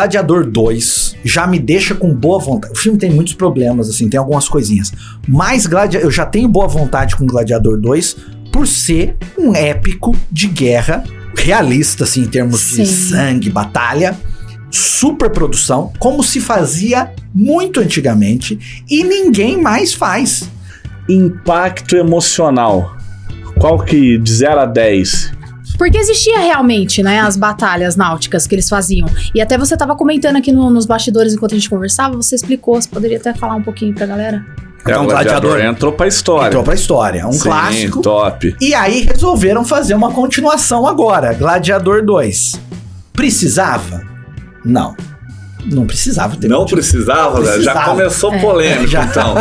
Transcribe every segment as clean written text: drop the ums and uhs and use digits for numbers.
Gladiador 2 já me deixa com boa vontade. O filme tem muitos problemas, assim, tem algumas coisinhas. Mas eu já tenho boa vontade com Gladiador 2 por ser um épico de guerra realista, assim, em termos de sangue, batalha, super produção, como se fazia muito antigamente e ninguém mais faz. Impacto emocional. Qual que, de 0 a 10? Porque existia realmente, né, as batalhas náuticas que eles faziam. E até você tava comentando aqui nos bastidores enquanto a gente conversava, você explicou, você poderia até falar um pouquinho pra galera? Então, Gladiador entrou pra história. Um clássico. Top. E aí resolveram fazer uma continuação agora, Gladiador 2. Precisava? Não. Não precisava ter. Não precisava, velho? Já começou polêmico, então.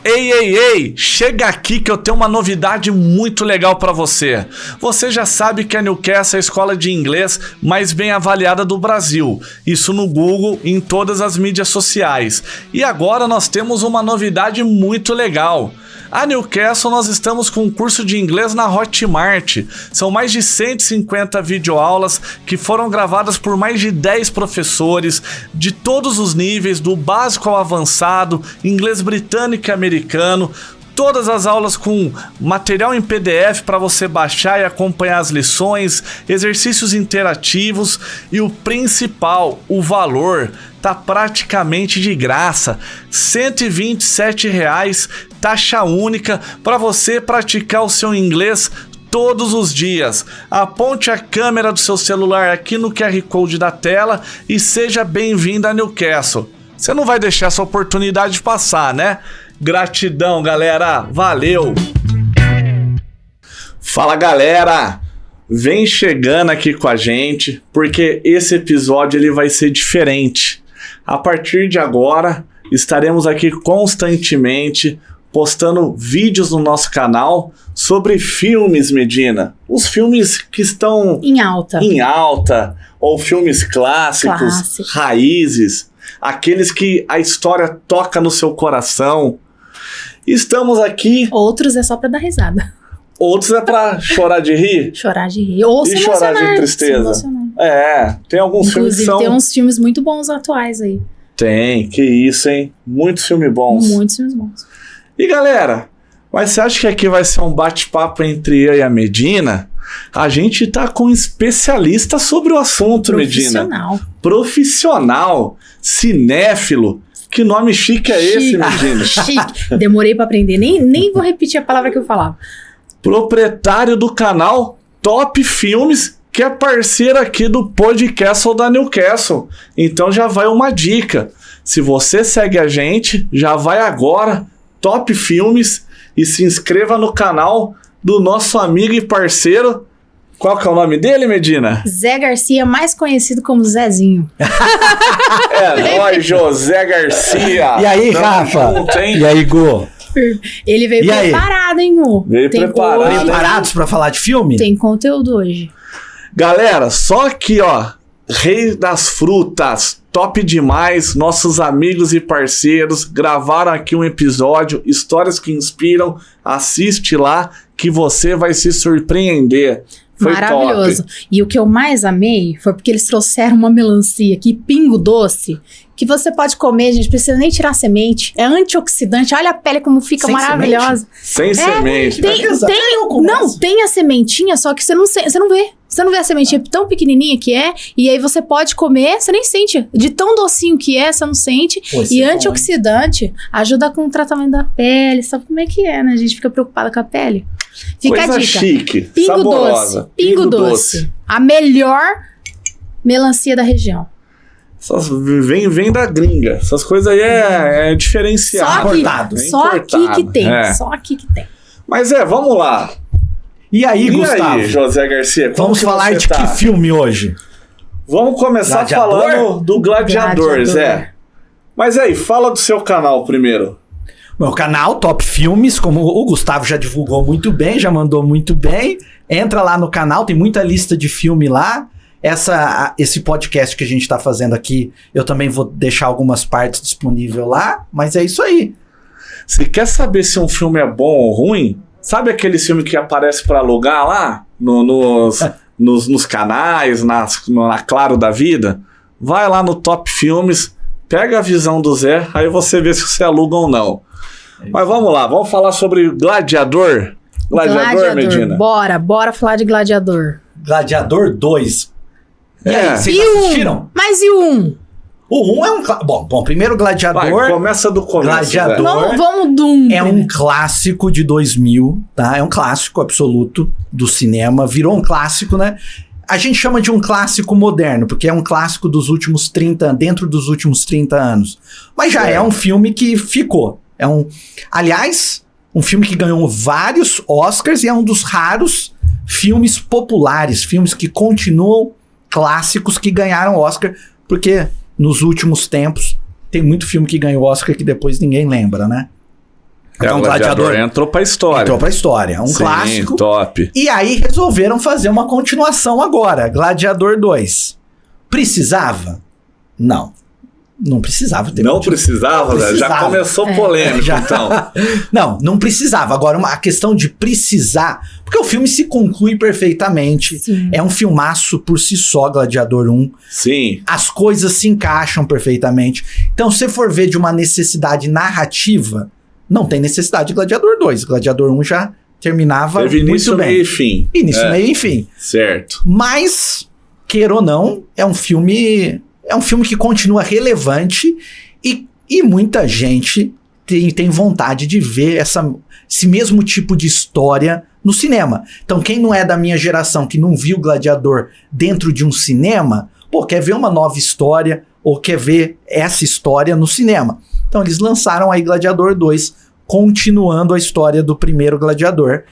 Ei, chega aqui que eu tenho uma novidade muito legal pra você. Você já sabe que a Newcastle é a escola de inglês mais bem avaliada do Brasil. Isso no Google e em todas as mídias sociais. E agora nós temos uma novidade muito legal. A Newcastle, nós estamos com um curso de inglês na Hotmart. São mais de 150 videoaulas que foram gravadas por mais de 10 professores de todos os níveis, do básico ao avançado, inglês britânico e americano. Todas as aulas com material em PDF para você baixar e acompanhar as lições, exercícios interativos e o principal, o valor, tá praticamente de graça. R$ 127, taxa única para você praticar o seu inglês todos os dias. Aponte a câmera do seu celular aqui no QR Code da tela e seja bem-vindo a Newcastle. Você não vai deixar essa oportunidade passar, né? Gratidão, galera. Valeu. Fala, galera. Vem chegando aqui com a gente, porque esse episódio ele vai ser diferente. A partir de agora, estaremos aqui constantemente postando vídeos no nosso canal sobre filmes, Medina. Os filmes que estão em alta, ou filmes clássicos, raízes, aqueles que a história toca no seu coração. Estamos aqui. Outros é só pra dar risada. Outros é pra chorar de rir. Chorar de rir. Ou se chorar de tristeza. Tem alguns filmes que são... Inclusive, tem uns filmes muito bons atuais aí. Tem, que isso, hein? Muitos filmes bons. Muitos filmes bons. E galera, mas você acha que aqui vai ser um bate-papo entre eu e a Medina? A gente tá com um especialista sobre o assunto, Medina. Profissional. Cinéfilo. Que nome chique é esse, Medina? Chique. Demorei pra aprender. Nem vou repetir a palavra que eu falava. Proprietário do canal Top Filmes, que é parceiro aqui do podcast da Newcastle. Então já vai uma dica. Se você segue a gente, já vai agora, Top Filmes, e se inscreva no canal do nosso amigo e parceiro. Qual que é o nome dele, Medina? Zé Garcia, mais conhecido como Zezinho. É nóis, José Garcia. E aí, Rafa? E aí, Gu? Ele veio preparado, hein, Gu? Veio preparado. Preparados pra falar de filme? Tem conteúdo hoje. Galera, só aqui, ó, Rei das Frutas, top demais, nossos amigos e parceiros gravaram aqui um episódio, histórias que inspiram, assiste lá que você vai se surpreender. Foi maravilhoso. Top. E o que eu mais amei foi porque eles trouxeram uma melancia aqui, Pingo Doce, que você pode comer, gente, precisa nem tirar a semente. É antioxidante, olha a pele como fica sem maravilhosa. Sem semente. Tem a sementinha, só que você não vê. Você não vê a sementinha tão pequenininha que é, e aí você pode comer, você nem sente. De tão docinho que é, você não sente. E antioxidante ajuda com o tratamento da pele. Sabe como é que é, né? A gente fica preocupada com a pele. Fica coisa a dica. Chique, Pingo saborosa. Doce. Pingo Doce. A melhor melancia da região. Vem da gringa. Essas coisas aí é diferenciado. Só aqui que tem. Só aqui que tem. Mas vamos lá. E aí, Gustavo? E aí, José Garcia? Vamos falar de que filme hoje? Vamos começar falando do Gladiador, Zé. Mas aí, fala do seu canal primeiro. Meu canal, Top Filmes, como o Gustavo já divulgou muito bem, já mandou muito bem. Entra lá no canal, tem muita lista de filme lá. Esse podcast que a gente tá fazendo aqui, eu também vou deixar algumas partes disponíveis lá, mas é isso aí. Você quer saber se um filme é bom ou ruim? Sabe aquele filme que aparece pra alugar lá? nos canais, na Claro da vida, vai lá no Top Filmes, pega a visão do Zé, aí você vê se você aluga ou não. Mas vamos lá, vamos falar sobre Gladiador. Gladiador, Medina. Bora falar de Gladiador. Gladiador 2. E aí, vocês e assistiram? Mas e o 1? O 1 é um... Bom, primeiro Gladiador... Vai, começa do começo. Gladiador vamos do 1. é um clássico de 2000, tá? É um clássico absoluto do cinema. Virou um clássico, né? A gente chama de um clássico moderno, porque é um clássico dos últimos 30... Dentro dos últimos 30 anos. Mas já é um filme que ficou. Aliás, um filme que ganhou vários Oscars e é um dos raros filmes populares, filmes que continuam clássicos que ganharam Oscar, porque nos últimos tempos tem muito filme que ganhou Oscar que depois ninguém lembra, né? Então, Gladiador entrou pra história. Entrou pra história. Um clássico. Top. E aí resolveram fazer uma continuação agora. Gladiador 2. Precisava? Não precisava ter. Não precisava, né? Já começou polêmico, então. Não precisava. Agora, a questão de precisar... Porque o filme se conclui perfeitamente. Sim. É um filmaço por si só, Gladiador 1. Sim. As coisas se encaixam perfeitamente. Então, se for ver de uma necessidade narrativa, não tem necessidade de Gladiador 2. Gladiador 1 já terminava Teve muito início, bem. meio e fim. Início, meio e fim. Certo. Mas, queira ou não, é um filme que continua relevante e muita gente tem vontade de ver esse mesmo tipo de história no cinema. Então, quem não é da minha geração, que não viu Gladiador dentro de um cinema, quer ver uma nova história ou quer ver essa história no cinema. Então, eles lançaram aí Gladiador 2, continuando a história do primeiro Gladiador.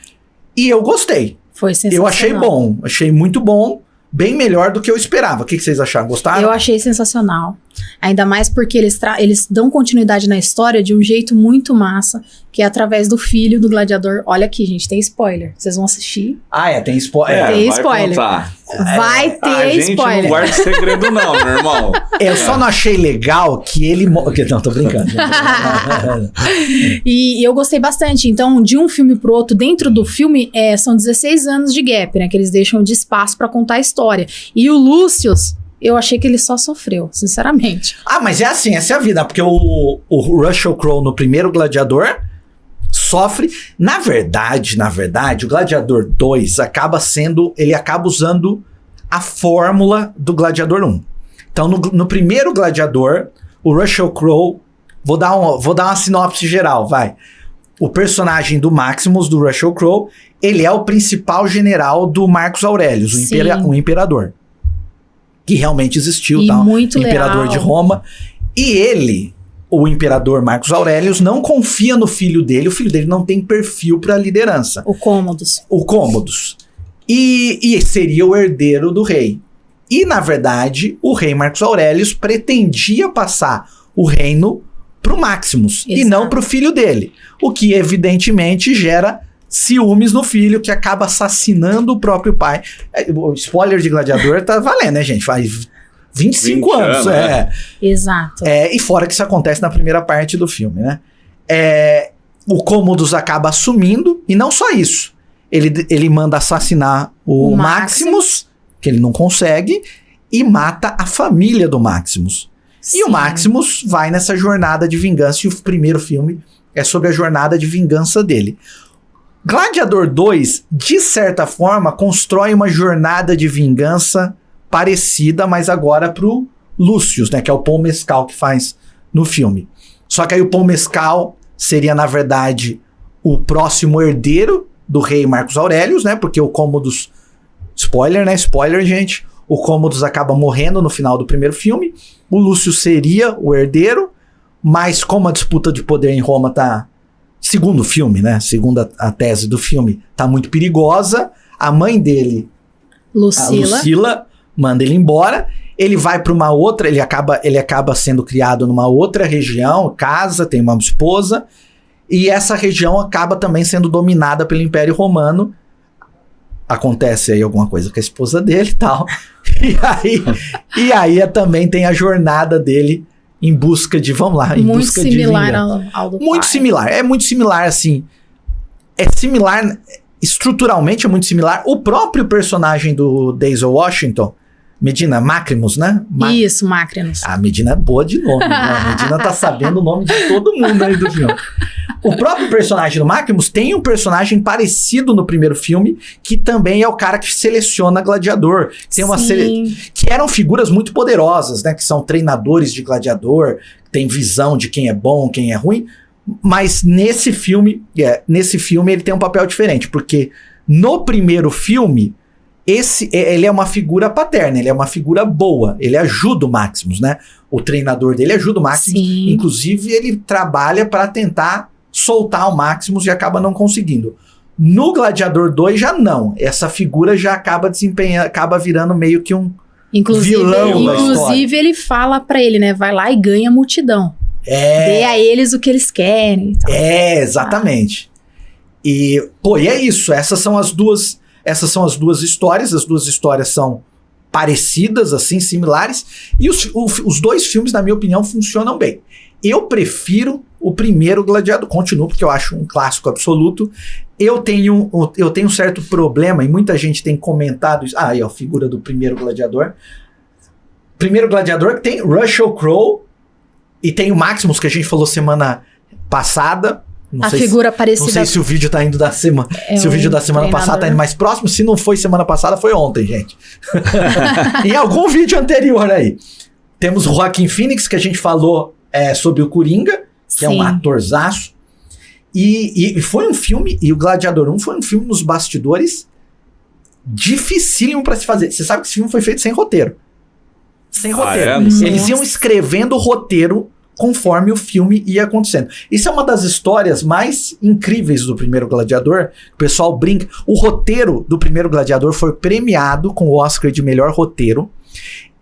E eu gostei. Foi sensacional. Eu achei bom, achei muito bom. Bem melhor do que eu esperava. O que vocês acharam? Gostaram? Eu achei sensacional. Ainda mais porque eles dão continuidade na história de um jeito muito massa, que é através do filho do gladiador. Olha aqui, gente, tem spoiler. Vocês vão assistir. Tem spoiler. Tem spoiler. Vai ter gente spoiler. Não guarda segredo não, meu irmão. Eu só não achei legal que ele... Não, tô brincando. E eu gostei bastante. Então, de um filme pro outro, dentro do filme, são 16 anos de gap, né? Que eles deixam de espaço pra contar a história. E o Lúcius... Eu achei que ele só sofreu, sinceramente. Mas é assim, essa é a vida. Porque o Russell Crowe no primeiro Gladiador sofre. Na verdade, o Gladiador 2 ele acaba usando a fórmula do Gladiador 1. Então, no primeiro Gladiador, o Russell Crowe... Vou dar uma sinopse geral, vai. O personagem do Maximus, do Russell Crowe, ele é o principal general do Marcus Aurelius, o imperador. Que realmente existiu, e tal. Muito Imperador leal. de Roma. E ele, o imperador Marcus Aurelius, não confia no filho dele. O filho dele não tem perfil para liderança. O Cômodos. E seria o herdeiro do rei. E, na verdade, o rei Marcus Aurelius pretendia passar o reino pro Maximus. Exato. E não pro filho dele. O que, evidentemente, gera... ciúmes no filho, que acaba assassinando o próprio pai. O spoiler de Gladiador tá valendo, né, gente? Faz 25 anos. Exato. E fora que isso acontece na primeira parte do filme, né? O Cômodos acaba assumindo, e não só isso. Ele manda assassinar o Maximus, que ele não consegue, e mata a família do Maximus. Sim. E o Maximus vai nessa jornada de vingança, e o primeiro filme é sobre a jornada de vingança dele. Gladiador 2, de certa forma, constrói uma jornada de vingança parecida, mas agora pro Lúcius, né? Que é o Paul Mescal que faz no filme. Só que aí o Paul Mescal seria, na verdade, o próximo herdeiro do rei Marcus Aurelius, né? Porque o Cômodos... Spoiler, né? Spoiler, gente. O Cômodos acaba morrendo no final do primeiro filme. O Lúcio seria o herdeiro, mas como a disputa de poder em Roma tá... Segundo o filme, né? Segundo a tese do filme, tá muito perigosa. A mãe dele, a Lucila, manda ele embora. Ele vai para uma outra, ele acaba sendo criado numa outra região, casa, tem uma esposa. E essa região acaba também sendo dominada pelo Império Romano. Acontece aí alguma coisa com a esposa dele e tal. E aí também tem a jornada dele em busca de, muito similar ao do muito pai. similar, é muito similar, assim. É similar estruturalmente é muito similar. O próprio personagem do Denzel Washington, Medina Macrimus, né? Isso, Macrimus. A Medina é boa de nome, né? A Medina tá sabendo o nome de todo mundo aí do filme. O próprio personagem do Macrimus tem um personagem parecido no primeiro filme, que também é o cara que seleciona gladiador. Tem uma que eram figuras muito poderosas, né? Que são treinadores de gladiador, tem visão de quem é bom, quem é ruim. Mas nesse filme ele tem um papel diferente, porque no primeiro filme ele é uma figura paterna, ele é uma figura boa, ele ajuda o Maximus, né? O treinador dele ajuda o Maximus, inclusive ele trabalha para tentar soltar o Maximus e acaba não conseguindo. No Gladiador 2 já não, essa figura já acaba virando meio que um vilão da história. Inclusive ele fala para ele, né? Vai lá e ganha a multidão. Dê a eles o que eles querem. Então. Exatamente. E é isso, essas são as duas histórias, as duas histórias são parecidas, assim, similares, e os dois filmes, na minha opinião, funcionam bem. Eu prefiro o primeiro Gladiador, continuo porque eu acho um clássico absoluto. Eu tenho um certo problema, e muita gente tem comentado isso, aí ó, a figura do primeiro Gladiador. Primeiro Gladiador que tem Russell Crowe, e tem o Maximus, que a gente falou semana passada. A figura parecida. Não sei se o vídeo tá indo da semana. Se o vídeo da semana passada tá indo mais próximo. Se não foi semana passada, foi ontem, gente. Em algum vídeo anterior aí. Temos o Joaquin Phoenix, que a gente falou sobre o Coringa, que é um atorzaço. E foi um filme, e o Gladiador 1 foi um filme nos bastidores dificílimo pra se fazer. Você sabe que esse filme foi feito sem roteiro. Sem roteiro. Eles iam escrevendo o roteiro conforme o filme ia acontecendo. Isso é uma das histórias mais incríveis do primeiro Gladiador. O pessoal brinca. O roteiro do primeiro Gladiador foi premiado com o Oscar de melhor roteiro.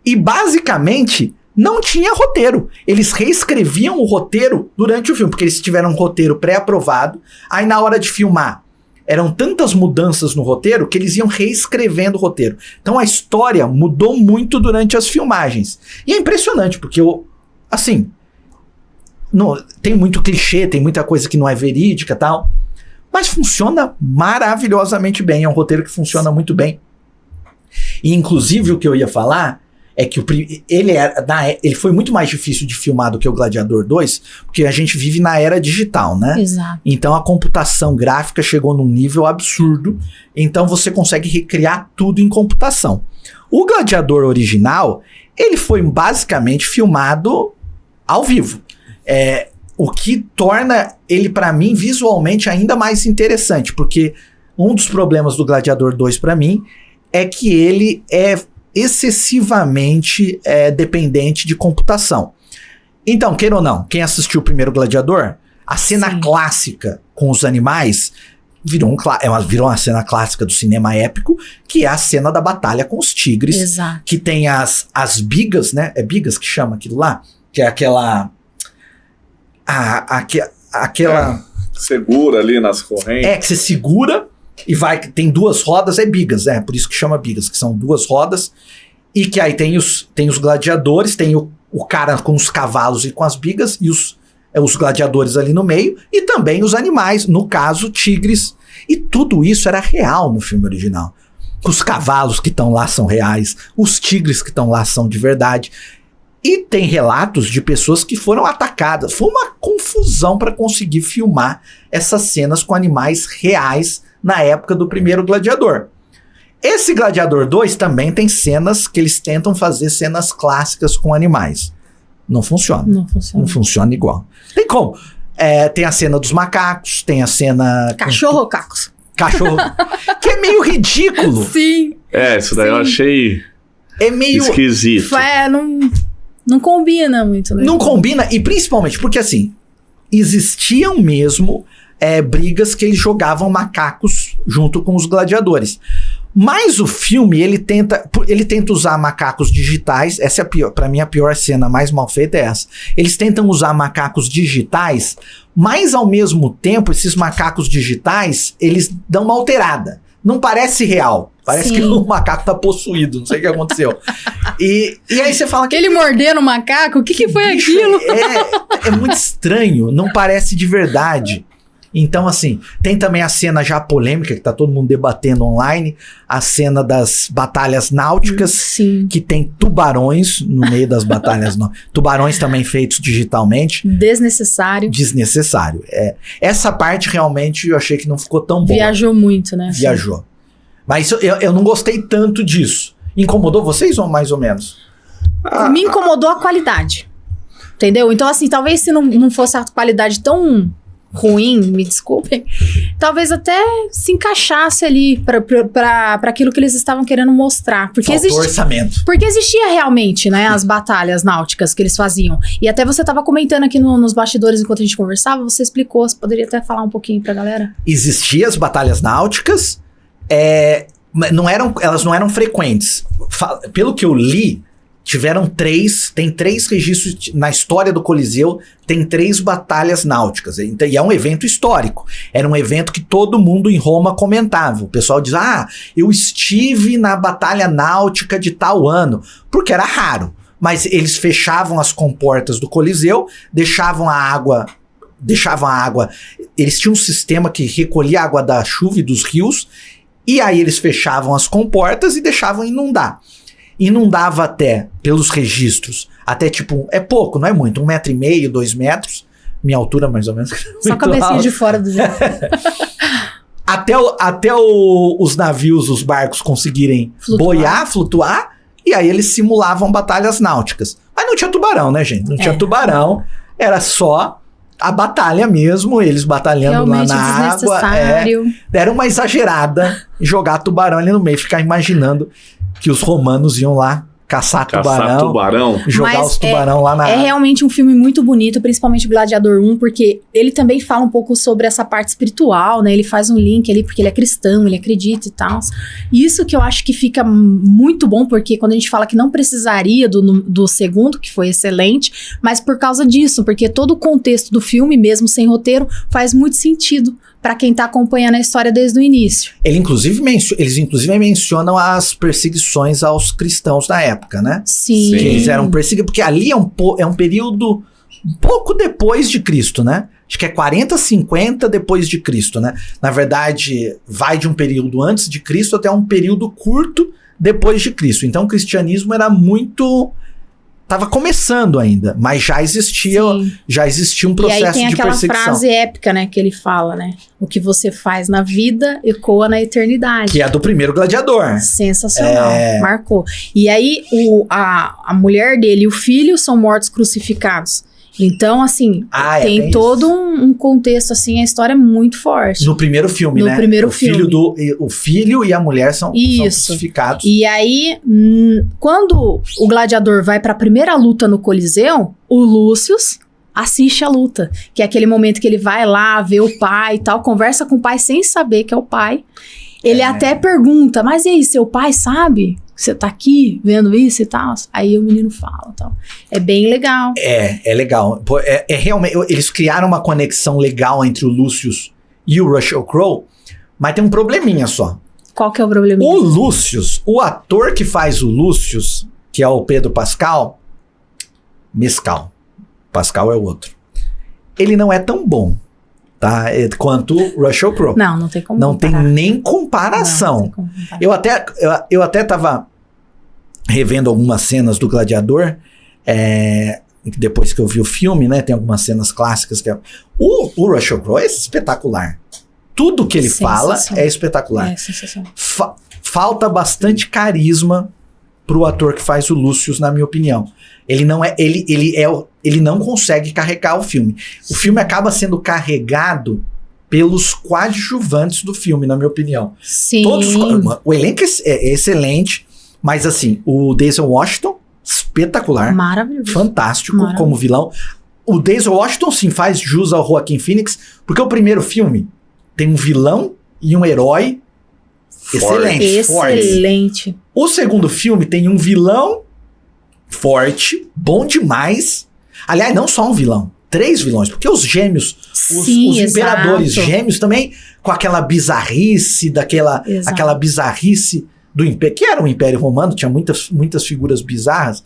E basicamente não tinha roteiro. Eles reescreviam o roteiro durante o filme, porque eles tiveram um roteiro pré-aprovado. Aí na hora de filmar, eram tantas mudanças no roteiro que eles iam reescrevendo o roteiro. Então a história mudou muito durante as filmagens. E é impressionante, porque assim, tem muito clichê, tem muita coisa que não é verídica e tal, mas funciona maravilhosamente bem. É um roteiro que funciona muito bem. E inclusive o que eu ia falar é que ele foi muito mais difícil de filmar do que o Gladiador 2, porque a gente vive na era digital, né? Exato. Então a computação gráfica chegou num nível absurdo, então você consegue recriar tudo em computação. O Gladiador original, ele foi basicamente filmado ao vivo. O que torna ele, pra mim, visualmente ainda mais interessante, porque um dos problemas do Gladiador 2 pra mim é que ele é excessivamente dependente de computação. Então, queira ou não, quem assistiu o primeiro Gladiador, a cena clássica com os animais virou uma cena clássica do cinema épico, que é a cena da batalha com os tigres. Exato. Que tem as bigas, né? É bigas que chama aquilo lá? Que é aquela... aquela... segura ali nas correntes. Que você segura e tem duas rodas, bigas, por isso que chama bigas, que são duas rodas, e que aí tem os gladiadores, tem o cara com os cavalos e com as bigas, e os gladiadores ali no meio, e também os animais, no caso, tigres, e tudo isso era real no filme original. Os cavalos que estão lá são reais, os tigres que estão lá são de verdade, e tem relatos de pessoas que foram atacadas. Foi uma confusão para conseguir filmar essas cenas com animais reais na época do primeiro Gladiador. Esse Gladiador 2 também tem cenas que eles tentam fazer cenas clássicas com animais. Não funciona. Não funciona igual. Tem como. Tem a cena dos macacos, tem a cena... Cachorro-cacos. Cachorro. Que é meio ridículo. Sim. Isso daí eu achei esquisito. Não combina muito, né? Não combina, e principalmente porque, assim, existiam mesmo brigas que eles jogavam macacos junto com os gladiadores. Mas o filme, ele tenta usar macacos digitais. Essa é pra mim, a pior cena, mais mal feita é essa. Eles tentam usar macacos digitais, mas ao mesmo tempo, esses macacos digitais, eles dão uma alterada. Não parece real. Parece que o macaco tá possuído, não sei o que aconteceu. E aí você fala que... Ele mordendo o macaco? O que foi aquilo? É muito estranho, não parece de verdade. Então, assim, tem também a cena já polêmica, que tá todo mundo debatendo online, a cena das batalhas náuticas, Sim. que tem tubarões no meio das batalhas náuticas. Tubarões também feitos digitalmente. Desnecessário. Desnecessário. Essa parte realmente eu achei que não ficou tão boa. Viajou muito, né? Viajou. Mas eu não gostei tanto disso. Incomodou vocês ou mais ou menos? Me incomodou a qualidade. Entendeu? Então, assim, talvez se não fosse a qualidade tão ruim, me desculpem, talvez até se encaixasse ali pra aquilo que eles estavam querendo mostrar. Porque orçamento. Porque existia realmente, né, as batalhas náuticas que eles faziam. E até você tava comentando aqui nos bastidores enquanto a gente conversava, você explicou, você poderia até falar um pouquinho pra galera? Existiam as batalhas náuticas, elas não eram frequentes. Pelo que eu li, tem 3 registros na história do Coliseu, tem 3 batalhas náuticas, e é um evento histórico, era um evento que todo mundo em Roma comentava, o pessoal diz, eu estive na batalha náutica de tal ano, porque era raro, mas eles fechavam as comportas do Coliseu, deixavam a água, eles tinham um sistema que recolhia a água da chuva e dos rios, e aí eles fechavam as comportas e deixavam inundar. Inundava até, pelos registros, até tipo, é pouco, não é muito, 1,5 metro, 2 metros, minha altura mais ou menos. Só a cabecinha de fora do jeito. até os navios, os barcos conseguirem flutuar, e aí eles simulavam batalhas náuticas. Mas não tinha tubarão, né, gente? Não tinha tubarão, era só a batalha mesmo, eles batalhando realmente lá na água. Era uma exagerada jogar tubarão ali no meio, ficar imaginando que os romanos iam lá caçar tubarão. Jogar os tubarão lá na água. É realmente um filme muito bonito, principalmente o Gladiador 1, porque ele também fala um pouco sobre essa parte espiritual, né? Ele faz um link ali, porque ele é cristão, ele acredita e tal. Isso que eu acho que fica muito bom, porque quando a gente fala que não precisaria do segundo, que foi excelente, mas por causa disso, porque todo o contexto do filme, mesmo sem roteiro, faz muito sentido pra quem tá acompanhando a história desde o início. Eles inclusive mencionam as perseguições aos cristãos da época, né? Sim. Que eles eram perseguidos, porque ali é um período um pouco depois de Cristo, né? Acho que é 40, 50 depois de Cristo, né? Na verdade, vai de um período antes de Cristo até um período curto depois de Cristo. Então, o cristianismo era muito... Tava começando ainda, mas já existia um processo de perseguição. E aí tem aquela frase épica, né, que ele fala, né? O que você faz na vida ecoa na eternidade. Que é a do primeiro gladiador. Sensacional, marcou. E aí a mulher dele e o filho são mortos crucificados. Então, assim, tem todo um contexto, assim, a história é muito forte. No primeiro filme, né? No primeiro filme. O filho e a mulher são crucificados. E aí, quando o gladiador vai pra primeira luta no Coliseu, o Lúcio assiste a luta. Que é aquele momento que ele vai lá, vê o pai e tal, conversa com o pai sem saber que é o pai. Ele até pergunta, mas e aí, seu pai sabe? Você tá aqui vendo isso e tal? Aí o menino fala e tal. É bem legal. É legal. Realmente, eles criaram uma conexão legal entre o Lucius e o Russell Crowe, mas tem um probleminha só. Qual que é o probleminha? O Lucius, o ator que faz o Lucius, que é o Pedro Pascal, Pascal é o outro. Ele não é tão bom, tá? Quanto o Russell Crowe. Não tem como Não tem nem comparação. Não tem como comparar. Eu até tava revendo algumas cenas do Gladiador, depois que eu vi o filme, né? Tem algumas cenas clássicas que o Russell Crowe é espetacular. Tudo que ele fala é espetacular. É sensacional. Falta bastante carisma pro ator que faz o Lucius, na minha opinião. Ele não consegue carregar o filme. O filme acaba sendo carregado pelos coadjuvantes do filme, na minha opinião. Sim. O elenco é excelente, mas assim, o Denzel Washington, espetacular. Maravilhoso. Fantástico como vilão. O Denzel Washington, sim, faz jus ao Joaquin Phoenix, porque o primeiro filme tem um vilão e um herói excelente. O segundo filme tem um vilão forte, bom demais. Aliás, não só um vilão, 3 vilões, porque os gêmeos, os imperadores gêmeos também, com aquela bizarrice, aquela bizarrice do império, que era um império romano, tinha muitas figuras bizarras,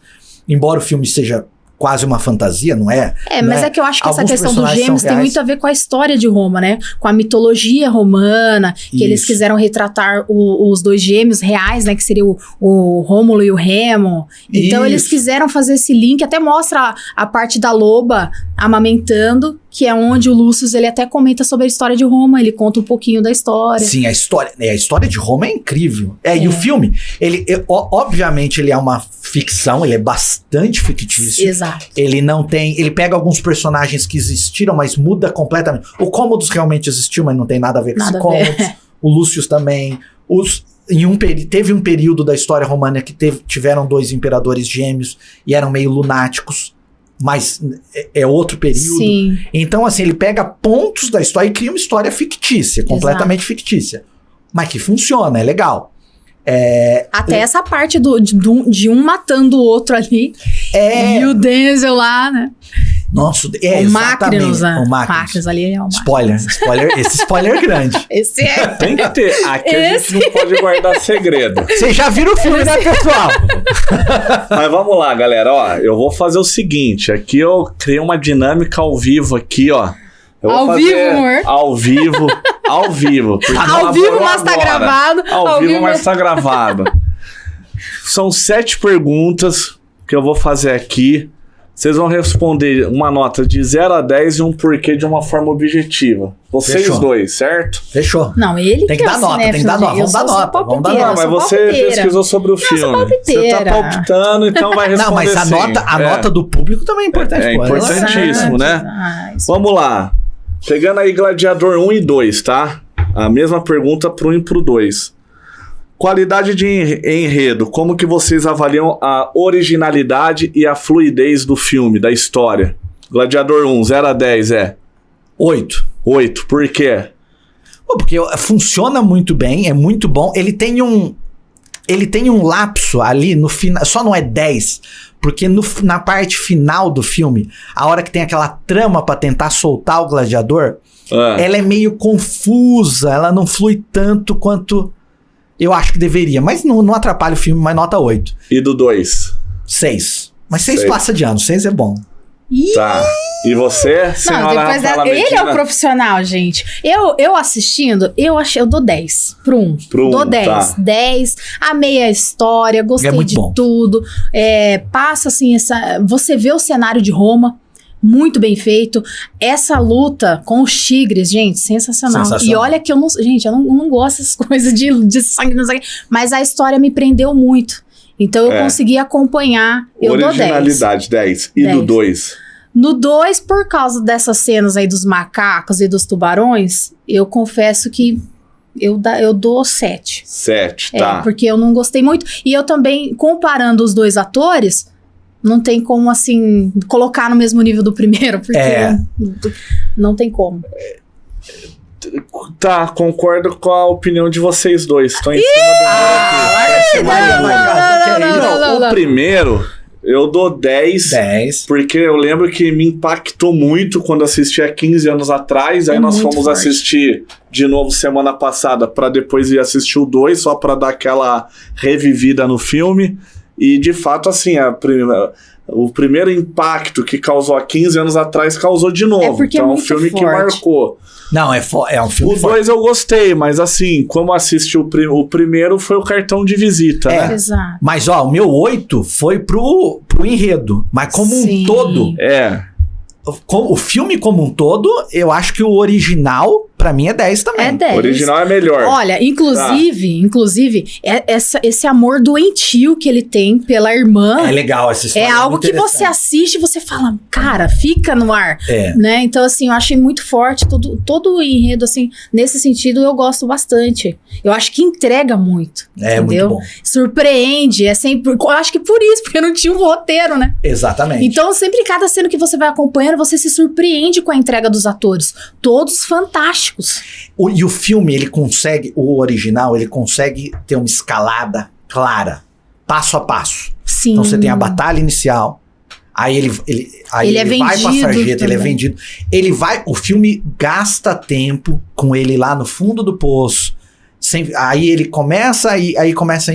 embora o filme seja quase uma fantasia, não é? Mas é que eu acho que essa questão dos gêmeos tem muito a ver com a história de Roma, né? Com a mitologia romana, que eles quiseram retratar os dois gêmeos reais, né? Que seria o Rômulo e o Remo. Então eles quiseram fazer esse link, até mostra a parte da loba amamentando, que é onde o Lúcio, ele até comenta sobre a história de Roma, ele conta um pouquinho da história. Sim, a história de Roma é incrível. E o filme, obviamente ele é uma ficção, ele é bastante fictício. Exato. Ele pega alguns personagens que existiram, mas muda completamente. O Cômodos realmente existiu, mas não tem nada a ver com esse Cômodos. O Lúcio também. Teve um período da história romana que tiveram 2 imperadores gêmeos e eram meio lunáticos. Mas é outro período. Sim. Então, assim, ele pega pontos da história e cria uma história fictícia, completamente fictícia. Mas que funciona, é legal. Até essa parte de um matando o outro ali. E o Denzel lá, né? Nossa, o Macrinus ali é o Spoiler, esse spoiler é grande. Esse é. Tem que ter. Aqui a gente não pode guardar segredo. Vocês já viram o filme, né, pessoal? Mas vamos lá, galera. Ó, eu vou fazer o seguinte. Aqui eu criei uma dinâmica ao vivo aqui, ó. Ao vivo, amor. Ao vivo. Ao vivo, mas tá gravado. Ao vivo, mas tá gravado. São 7 perguntas que eu vou fazer aqui. Vocês vão responder uma nota de 0 a 10 e um porquê de uma forma objetiva. Vocês dois, certo? Fechou. Não, ele tem que dar nota, tem que dar nota. Vamos dar nota. Não, mas você pesquisou sobre o filme. Você tá palpitando, então vai responder. Não, mas a nota do público também é importante. É importantíssimo, né? Vamos lá. Pegando aí Gladiador 1 e 2, tá? A mesma pergunta pro 1 e pro 2. Qualidade de enredo. Como que vocês avaliam a originalidade e a fluidez do filme, da história? Gladiador 1, 0 a 10 é? 8. 8, por quê? Porque funciona muito bem, é muito bom. Ele tem um lapso ali no final, só não é 10, porque na parte final do filme, a hora que tem aquela trama pra tentar soltar o gladiador, ela é meio confusa, ela não flui tanto quanto eu acho que deveria, mas não atrapalha o filme, mas nota 8. E do 2? 6. Mas 6 passa de ano, 6 é bom. Tá. E você, senhora Rafaela Medina? Ele é o profissional, gente. Eu assistindo, eu dou 10 pro 1. Dou 10. Tá. 10. Amei a história, gostei de tudo. Passa assim, você vê o cenário de Roma. Muito bem feito. Essa luta com os tigres, gente, sensacional. E olha que eu não gosto dessas coisas de sangue, não sei, mas a história me prendeu muito. Então eu consegui acompanhar. Eu dou 10. Originalidade, 10. E 10. Do 2? No 2, por causa dessas cenas aí dos macacos e dos tubarões, eu confesso que eu dou 7. 7, tá. Porque eu não gostei muito. E eu também, comparando os 2 atores, não tem como, assim, colocar no mesmo nível do primeiro, porque não tem como. Tá, concordo com a opinião de vocês dois. Estou em cima do O primeiro, eu dou 10. Porque eu lembro que me impactou muito quando assisti há 15 anos atrás. Aí nós fomos assistir de novo semana passada, para depois ir assistir o 2, só para dar aquela revivida no filme. E, de fato, assim, o primeiro impacto que causou há 15 anos atrás causou de novo. Então é um filme que marcou. Não, é um filme forte. O 2 eu gostei, mas assim, como assisti o primeiro, foi o cartão de visita, né? Exato. Mas, o meu 8 foi pro enredo. Mas como um todo... O filme como um todo, eu acho que o original, pra mim, é 10 também. É 10. O original é melhor. Olha, inclusive esse amor doentio que ele tem pela irmã... É legal essa história. É algo que você assiste e você fala, cara, fica no ar. Né? Então, assim, eu achei muito forte todo o enredo, assim, nesse sentido, eu gosto bastante. Eu acho que entrega muito. Entendeu? Muito bom. Surpreende, eu acho que por isso, porque não tinha um roteiro, né? Exatamente. Então, sempre cada cena que você vai acompanhando, você se surpreende com a entrega dos atores. Todos fantásticos. E o filme, o original, ele consegue ter uma escalada clara, passo a passo. Sim. Então você tem a batalha inicial, aí ele vai pra sarjeta, ele é vendido. O filme gasta tempo com ele lá no fundo do poço. Aí ele começa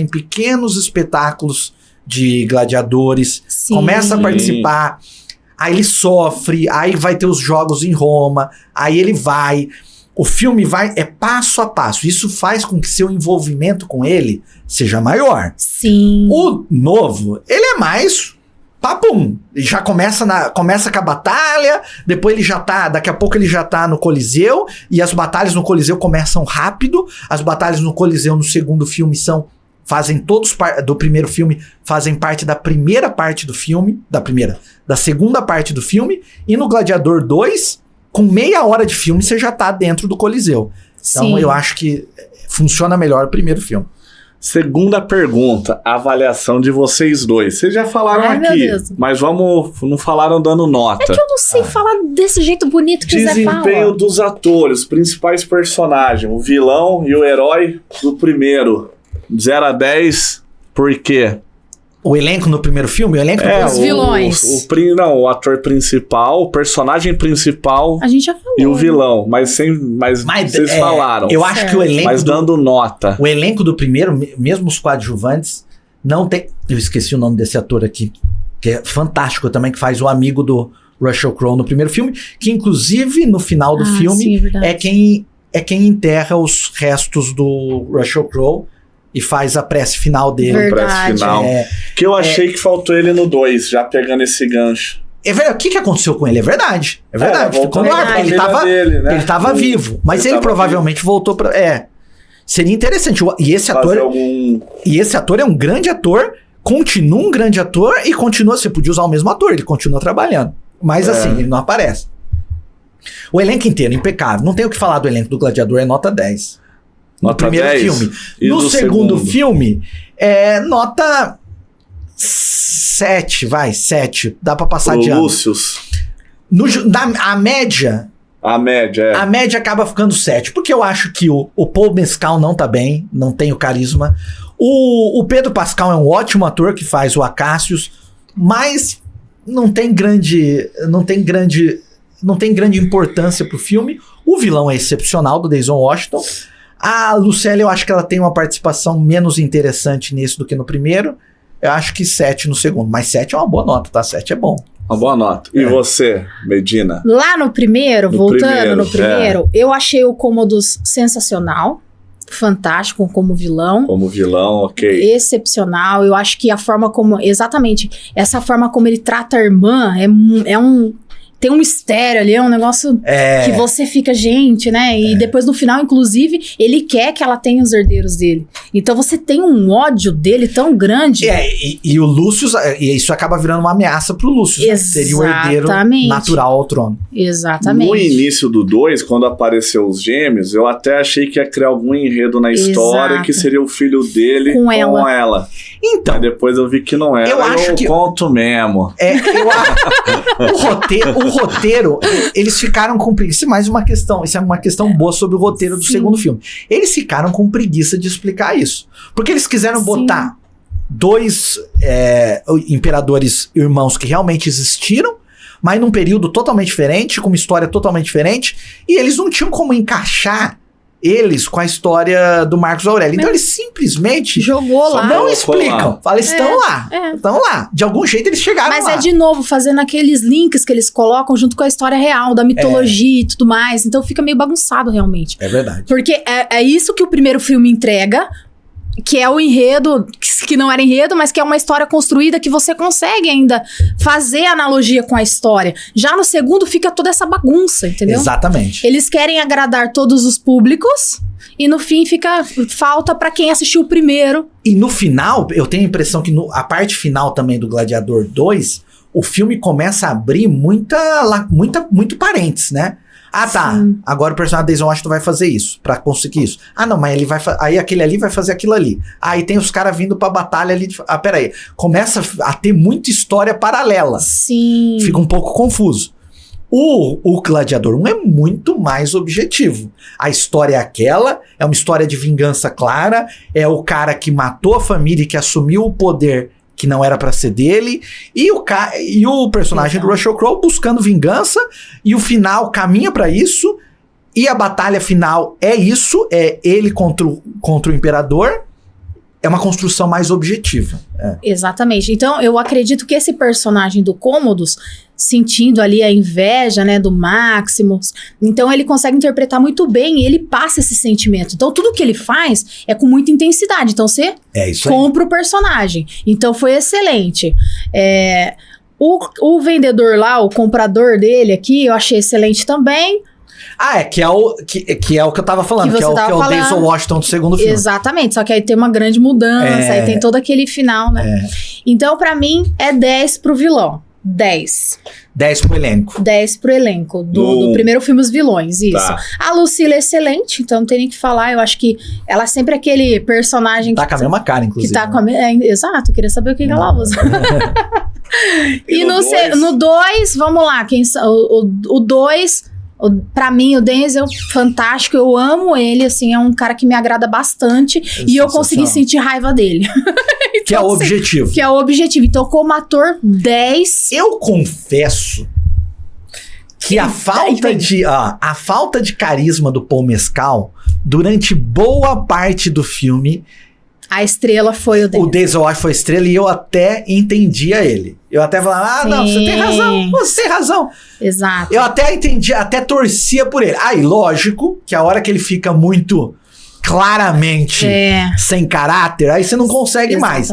em pequenos espetáculos de gladiadores, Sim. começa a participar, aí ele sofre, aí vai ter os jogos em Roma, aí ele vai... O filme é passo a passo. Isso faz com que seu envolvimento com ele seja maior. Sim. O novo, ele é mais papum. Ele já começa com a batalha, depois ele já tá... Daqui a pouco ele já tá no Coliseu, e as batalhas no Coliseu começam rápido. As batalhas no Coliseu no segundo filme do primeiro filme, fazem parte da primeira parte do filme, da segunda parte do filme, e no Gladiador 2... Com meia hora de filme, você já tá dentro do Coliseu. Então, Sim. eu acho que funciona melhor o primeiro filme. Segunda pergunta, avaliação de vocês dois. Vocês já falaram Ai, aqui, meu Deus. mas não falaram dando nota. É que eu não sei falar desse jeito bonito que o Zé Desempenho fala. dos atores, os principais personagens, o vilão e o herói do primeiro. 0 a 10, por quê? O elenco no primeiro filme, Os vilões. O ator principal, o personagem principal A gente já falou. e o vilão. Mas vocês falaram. Eu acho que o elenco Mas dando nota. O elenco do primeiro, mesmo os coadjuvantes, não tem... Eu esqueci o nome desse ator aqui, que é fantástico também, que faz o amigo do Russell Crowe no primeiro filme, que inclusive no final do filme sim, verdade. é quem enterra os restos do Russell Crowe e faz a prece final dele. Verdade. Prece final. Que eu achei que faltou ele no 2, já pegando esse gancho. É verdade. O que aconteceu com ele? É verdade. É verdade. Ficou no ar, porque ele tava vivo. Mas ele provavelmente voltou pra... Seria interessante. E esse ator é um grande ator, continua um grande ator e continua... Você podia usar o mesmo ator, ele continua trabalhando. Mas assim, ele não aparece. O elenco inteiro, impecável. Não tem o que falar do elenco do Gladiador, é nota 10. No primeiro 10? filme. E No do segundo segundo? filme, nota 7, 7. Dá pra passar de ano. Lúcius. A média... A média, A média acaba ficando 7, porque eu acho que o Paul Mescal não tá bem, não tem o carisma. O Pedro Pascal é um ótimo ator que faz o Acacius, mas não tem grande importância pro filme. O vilão é excepcional, do Denzel Washington. A Lucélia, eu acho que ela tem uma participação menos interessante nesse do que no primeiro. Eu acho que 7 no segundo, mas 7 é uma boa nota, tá? 7 é bom. Uma boa nota. E você, Medina? Lá no primeiro, voltando no primeiro, é. eu achei o Commodus sensacional, fantástico como vilão. Como vilão, ok. Excepcional. Eu acho que a forma como... Exatamente. Essa forma como ele trata a irmã tem um mistério ali, é um negócio que você fica, gente, né? E depois no final, inclusive, ele quer que ela tenha os herdeiros dele. Então você tem um ódio dele tão grande. E o Lúcio, e isso acaba virando uma ameaça pro Lúcio, né? Seria o herdeiro natural ao trono. Exatamente. No início do 2, quando apareceu os gêmeos, eu até achei que ia criar algum enredo na história, que seria o filho dele com ela. Então, mas depois eu vi que não era. Eu acho que conto mesmo. O roteiro, eles ficaram com preguiça. Isso é uma questão boa sobre o roteiro do segundo filme. Eles ficaram com preguiça de explicar isso. Porque eles quiseram botar 2 imperadores irmãos que realmente existiram, mas num período totalmente diferente, com uma história totalmente diferente, e eles não tinham como encaixar eles com a história do Marcos Aurélio. Então eles simplesmente jogou lá. Não explicam. Fala, estão lá. Estão lá. De algum jeito eles chegaram lá. Mas de novo, fazendo aqueles links que eles colocam junto com a história real, da mitologia e tudo mais. Então fica meio bagunçado, realmente. É verdade. Porque é isso que o primeiro filme entrega, que é o enredo, que não era enredo, mas que é uma história construída que você consegue ainda fazer analogia com a história. Já no segundo fica toda essa bagunça, entendeu? Exatamente. Eles querem agradar todos os públicos e no fim falta pra quem assistiu o primeiro. E no final, eu tenho a impressão que a parte final também do Gladiador 2, o filme começa a abrir muito parênteses, né? Ah, tá. Sim. Agora o personagem Denzel Washington vai fazer isso, pra conseguir isso. Ah, não, mas ele vai aí aquele ali vai fazer aquilo ali. Aí tem os caras vindo pra batalha ali. Peraí. Começa a ter muita história paralela. Sim. Fica um pouco confuso. O Gladiador 1 é muito mais objetivo. A história é aquela, é uma história de vingança clara, é o cara que matou a família e que assumiu o poder que não era pra ser dele, e o personagem do Russell Crowe buscando vingança, e o final caminha pra isso, e a batalha final é isso, é ele contra o imperador. é uma construção mais objetiva. Exatamente. Então, eu acredito que esse personagem do Commodus, sentindo ali a inveja, né, do Maximus, então ele consegue interpretar muito bem e ele passa esse sentimento. Então, tudo que ele faz é com muita intensidade. Então, você compra o personagem. Então, foi excelente. O vendedor lá, o comprador dele aqui, eu achei excelente também. Que é o que eu tava falando, que é o Denzel Washington do segundo filme. Exatamente, só que aí tem uma grande mudança, aí tem todo aquele final, né? Então, pra mim, é 10 pro vilão. 10. 10 pro elenco. 10 pro elenco do primeiro filme Os Vilões, isso. Tá. A Lucila é excelente, então não tem nem o que falar. Eu acho que ela é sempre aquele personagem tá com a mesma cara, inclusive. Que tá com a exato, eu queria saber o que ela usa. E no 2, vamos lá, o 2... Pra mim, o Denzel, fantástico, eu amo ele, assim, é um cara que me agrada bastante e eu consegui sentir raiva dele. Então, que é o objetivo. Que é o objetivo. Então, como ator, 10. Eu confesso que a falta de carisma do Paul Mescal, durante boa parte do filme... A estrela foi o Denzel. O Denzel Washington foi a estrela e eu até entendia ele. Eu até falava, não, você tem razão. Exato. Eu até entendia, até torcia por ele. Aí, lógico, que a hora que ele fica muito claramente sem caráter, aí você não consegue mais.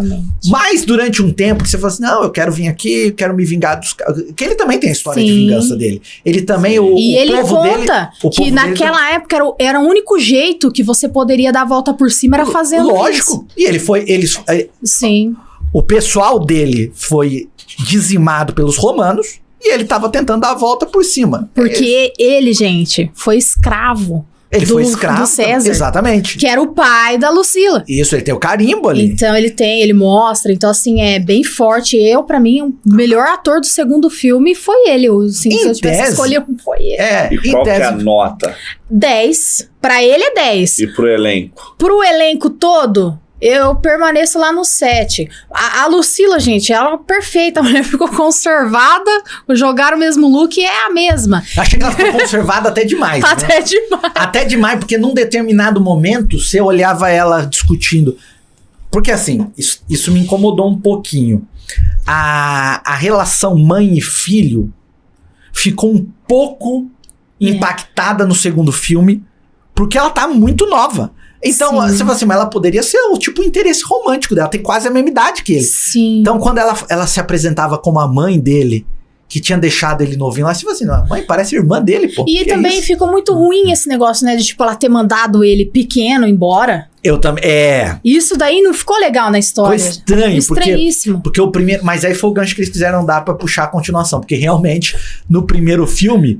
Mas durante um tempo que você fala assim, não, eu quero vir aqui, eu quero me vingar dos caras. Que ele também tem a história de vingança dele. Ele também, e ele conta que naquela época era o único jeito que você poderia dar a volta por cima, era fazendo lógico. Isso. E ele Sim. O pessoal dele foi dizimado pelos romanos e ele tava tentando dar a volta por cima. Porque ele, gente, foi escravo. Ele foi escravo do César. Exatamente. Que era o pai da Lucila. Isso, ele tem o carimbo ali. Então ele mostra. Então, assim, é bem forte. Pra mim, o melhor ator do segundo filme foi ele. Assim, se eu tivesse escolhido, foi ele. E qual que é a nota? 10. Pra ele é 10. E pro elenco? Pro elenco todo, eu permaneço lá no 7. A Lucila, gente, ela é perfeita. A mulher ficou conservada, jogaram o mesmo look e é a mesma. Achei que ela ficou conservada até demais. Até demais, porque num determinado momento, você olhava ela discutindo. Porque assim, isso me incomodou um pouquinho. A relação mãe e filho ficou um pouco impactada no segundo filme, porque ela tá muito nova. Então, você fala assim, mas ela poderia ser o tipo interesse romântico dela, tem quase a mesma idade que ele. Sim. Então, quando ela se apresentava como a mãe dele, que tinha deixado ele novinho lá, você fala assim, não, a mãe parece irmã dele, pô. E também ficou muito ruim esse negócio, né, de tipo, ela ter mandado ele pequeno embora. Eu também, Isso daí não ficou legal na história. Foi estranho. Estranhíssimo. Porque o primeiro, mas aí foi o gancho que eles quiseram dar pra puxar a continuação, porque realmente, no primeiro filme...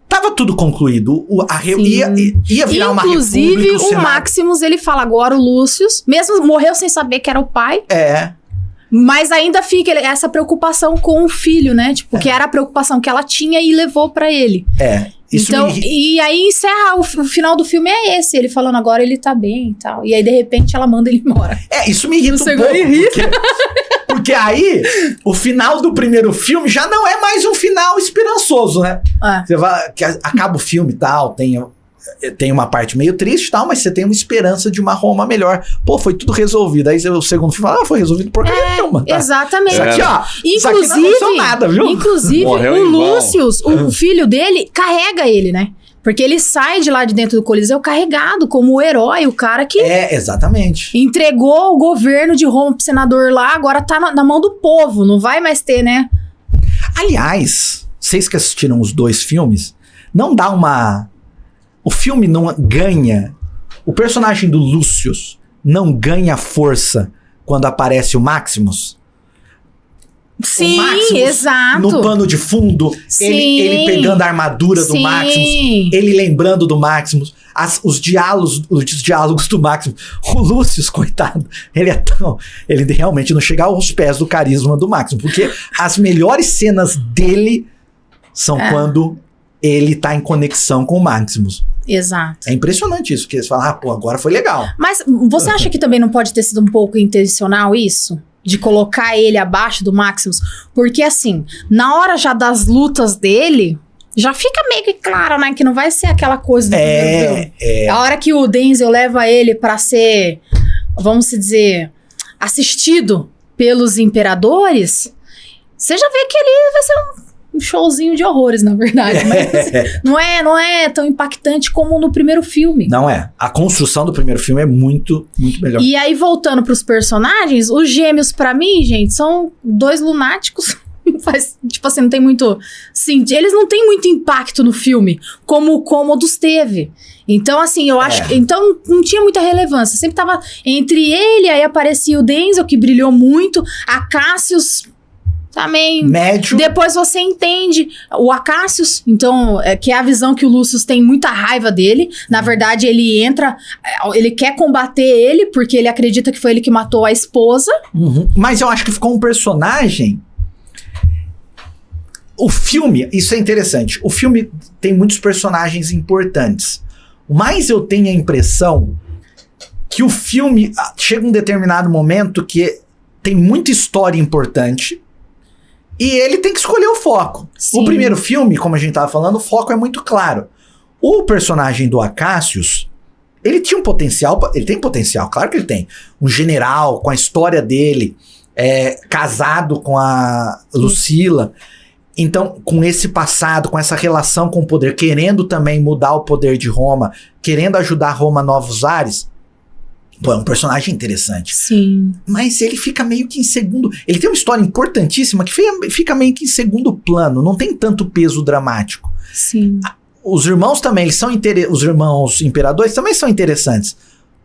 Tava tudo concluído. Ia virar uma república. Inclusive, o Maximus, ele fala agora, o Lúcius, mesmo morreu sem saber que era o pai. Mas ainda fica essa preocupação com o filho, né? Tipo, que era a preocupação que ela tinha e levou pra ele. Então, e aí encerra o final do filme é esse. Ele falando agora ele tá bem e tal. E aí, de repente, ela manda ele embora. Isso me irrita um pouco. Porque aí, o final do primeiro filme já não é mais um final esperançoso, né? Você vai, que acaba o filme e tal, tem uma parte meio triste e tal, mas você tem uma esperança de uma Roma melhor. Pô, foi tudo resolvido. Aí o segundo filme fala, foi resolvido por nenhuma. Tá? Exatamente. Isso aqui, ó. Inclusive, isso aqui não aconteceu nada, viu? Inclusive, o Lúcius, o filho dele, carrega ele, né? Porque ele sai de lá de dentro do Coliseu carregado como o herói, o cara que... exatamente. Entregou o governo de Roma pro senador lá, agora tá na mão do povo, não vai mais ter, né? Aliás, vocês que assistiram os dois filmes, não dá uma... O filme não ganha... O personagem do Lúcius não ganha força quando aparece o Maximus? Sim, exato. No pano de fundo, ele pegando a armadura do Maximus, ele lembrando do Maximus, os diálogos do Maximus. O Lúcius, coitado, ele realmente não chega aos pés do carisma do Maximus, porque as melhores cenas dele são quando ele tá em conexão com o Maximus. Exato. É impressionante isso, porque eles falam, agora foi legal. Mas você acha que também não pode ter sido um pouco intencional isso? De colocar ele abaixo do Maximus? Porque assim, na hora já das lutas dele, já fica meio que claro, né? Que não vai ser aquela coisa do primeiro filme. A hora que o Denzel leva ele pra ser vamos dizer, assistido pelos imperadores, você já vê que ali vai ser um showzinho de horrores, na verdade. Mas não é tão impactante como no primeiro filme. Não é. A construção do primeiro filme é muito, muito melhor. E aí, voltando pros personagens, os gêmeos, pra mim, gente, são 2 lunáticos. Tipo assim, não tem muito... Sim, eles não têm muito impacto no filme, como o Cômodos teve. Então, assim, eu acho... Então, não tinha muita relevância. Sempre tava entre ele, aí aparecia o Denzel, que brilhou muito. A Cassius... Também. Médio. Depois você entende o Acacius, então, que é a visão que o Lucius tem muita raiva dele. Na verdade, ele entra, ele quer combater ele, porque ele acredita que foi ele que matou a esposa. Mas eu acho que ficou um personagem... O filme, isso é interessante, o filme tem muitos personagens importantes. Mas eu tenho a impressão que o filme chega um determinado momento que tem muita história importante. E ele tem que escolher o foco. Sim. O primeiro filme, como a gente tava falando, o foco é muito claro. O personagem do Acacius, ele tinha um potencial, ele tem potencial, claro que ele tem. Um general, com a história dele, casado com a Lucila. Então, com esse passado, com essa relação com o poder, querendo também mudar o poder de Roma, querendo ajudar Roma a novos ares, pô, é um personagem interessante. Sim. Mas ele fica meio que em segundo... Ele tem uma história importantíssima que fica meio que em segundo plano. Não tem tanto peso dramático. Sim. Os irmãos também, eles são os irmãos imperadores também são interessantes.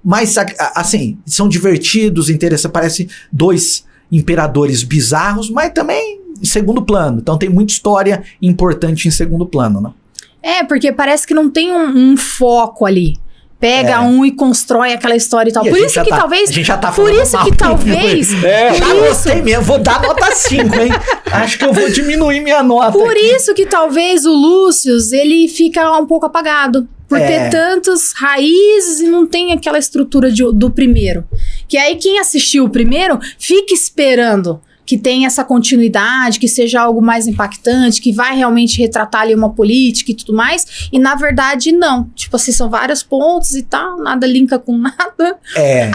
Mas, assim, são divertidos, interessantes. Parecem 2 imperadores bizarros, mas também em segundo plano. Então tem muita história importante em segundo plano, né? Porque parece que não tem um foco ali. Pega um e constrói aquela história e tal. Por isso que talvez... A gente já tá falando Por isso que talvez... Já gostei mesmo. Vou dar nota 5, hein? Acho que eu vou diminuir minha nota Por aqui. isso que talvez o Lucius, ele fica um pouco apagado. Por ter tantas raízes e não tem aquela estrutura do primeiro. Que aí quem assistiu o primeiro fica esperando que tenha essa continuidade, que seja algo mais impactante, que vai realmente retratar ali uma política e tudo mais. E na verdade, não. Tipo assim, são vários pontos e tal, nada linka com nada.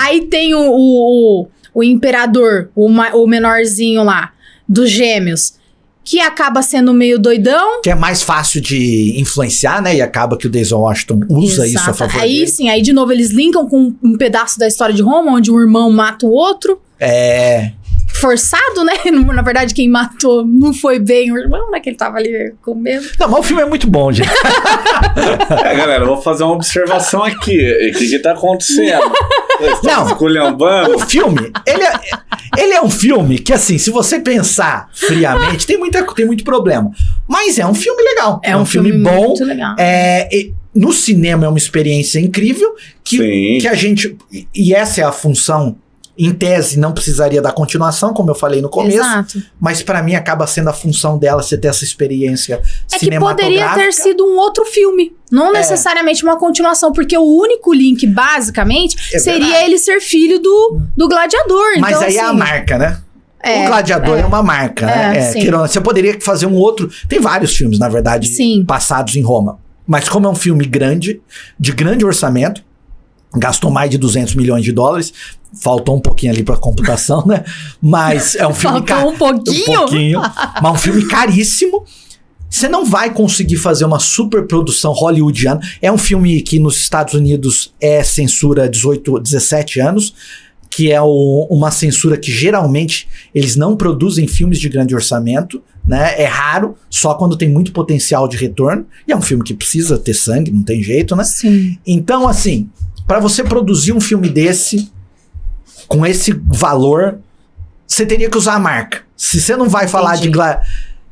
Aí tem o imperador, o menorzinho lá, dos gêmeos, que acaba sendo meio doidão. Que é mais fácil de influenciar, né? E acaba que o Denzel Washington usa isso a favor aí dele. Sim, aí de novo eles linkam com um pedaço da história de Roma, onde um irmão mata o outro. Forçado, né? Na verdade, quem matou não foi bem o irmão, né? Que ele tava ali com medo. Não, mas o filme é muito bom, gente. Galera, eu vou fazer uma observação aqui. O que tá acontecendo? Não, esculhambando. o filme, ele é um filme que, assim, se você pensar friamente, tem muito problema. Mas é um filme legal. É um filme bom. Muito legal. No cinema é uma experiência incrível que a gente... E essa é a função... Em tese, não precisaria da continuação, como eu falei no começo. Exato. Mas pra mim acaba sendo a função dela você ter essa experiência cinematográfica. Que poderia ter sido um outro filme. Não necessariamente uma continuação. Porque o único link, basicamente, seria ele ser filho do gladiador. Mas então, aí assim, é a marca, né? O Gladiador é uma marca, né? Você poderia fazer um outro... Tem vários filmes, na verdade, passados em Roma. Mas como é um filme grande, de grande orçamento, gastou mais de 200 milhões de dólares... Faltou um pouquinho ali pra computação, né? Mas é um filme... Faltou um pouquinho? Um pouquinho. Mas um filme caríssimo. Você não vai conseguir fazer uma superprodução hollywoodiana. É um filme que nos Estados Unidos é censura 17 anos. Que é uma censura que geralmente eles não produzem filmes de grande orçamento, né? É raro, só quando tem muito potencial de retorno. E é um filme que precisa ter sangue, não tem jeito, né? Sim. Então, assim, pra você produzir um filme desse... Com esse valor, você teria que usar a marca. Se você não vai falar de...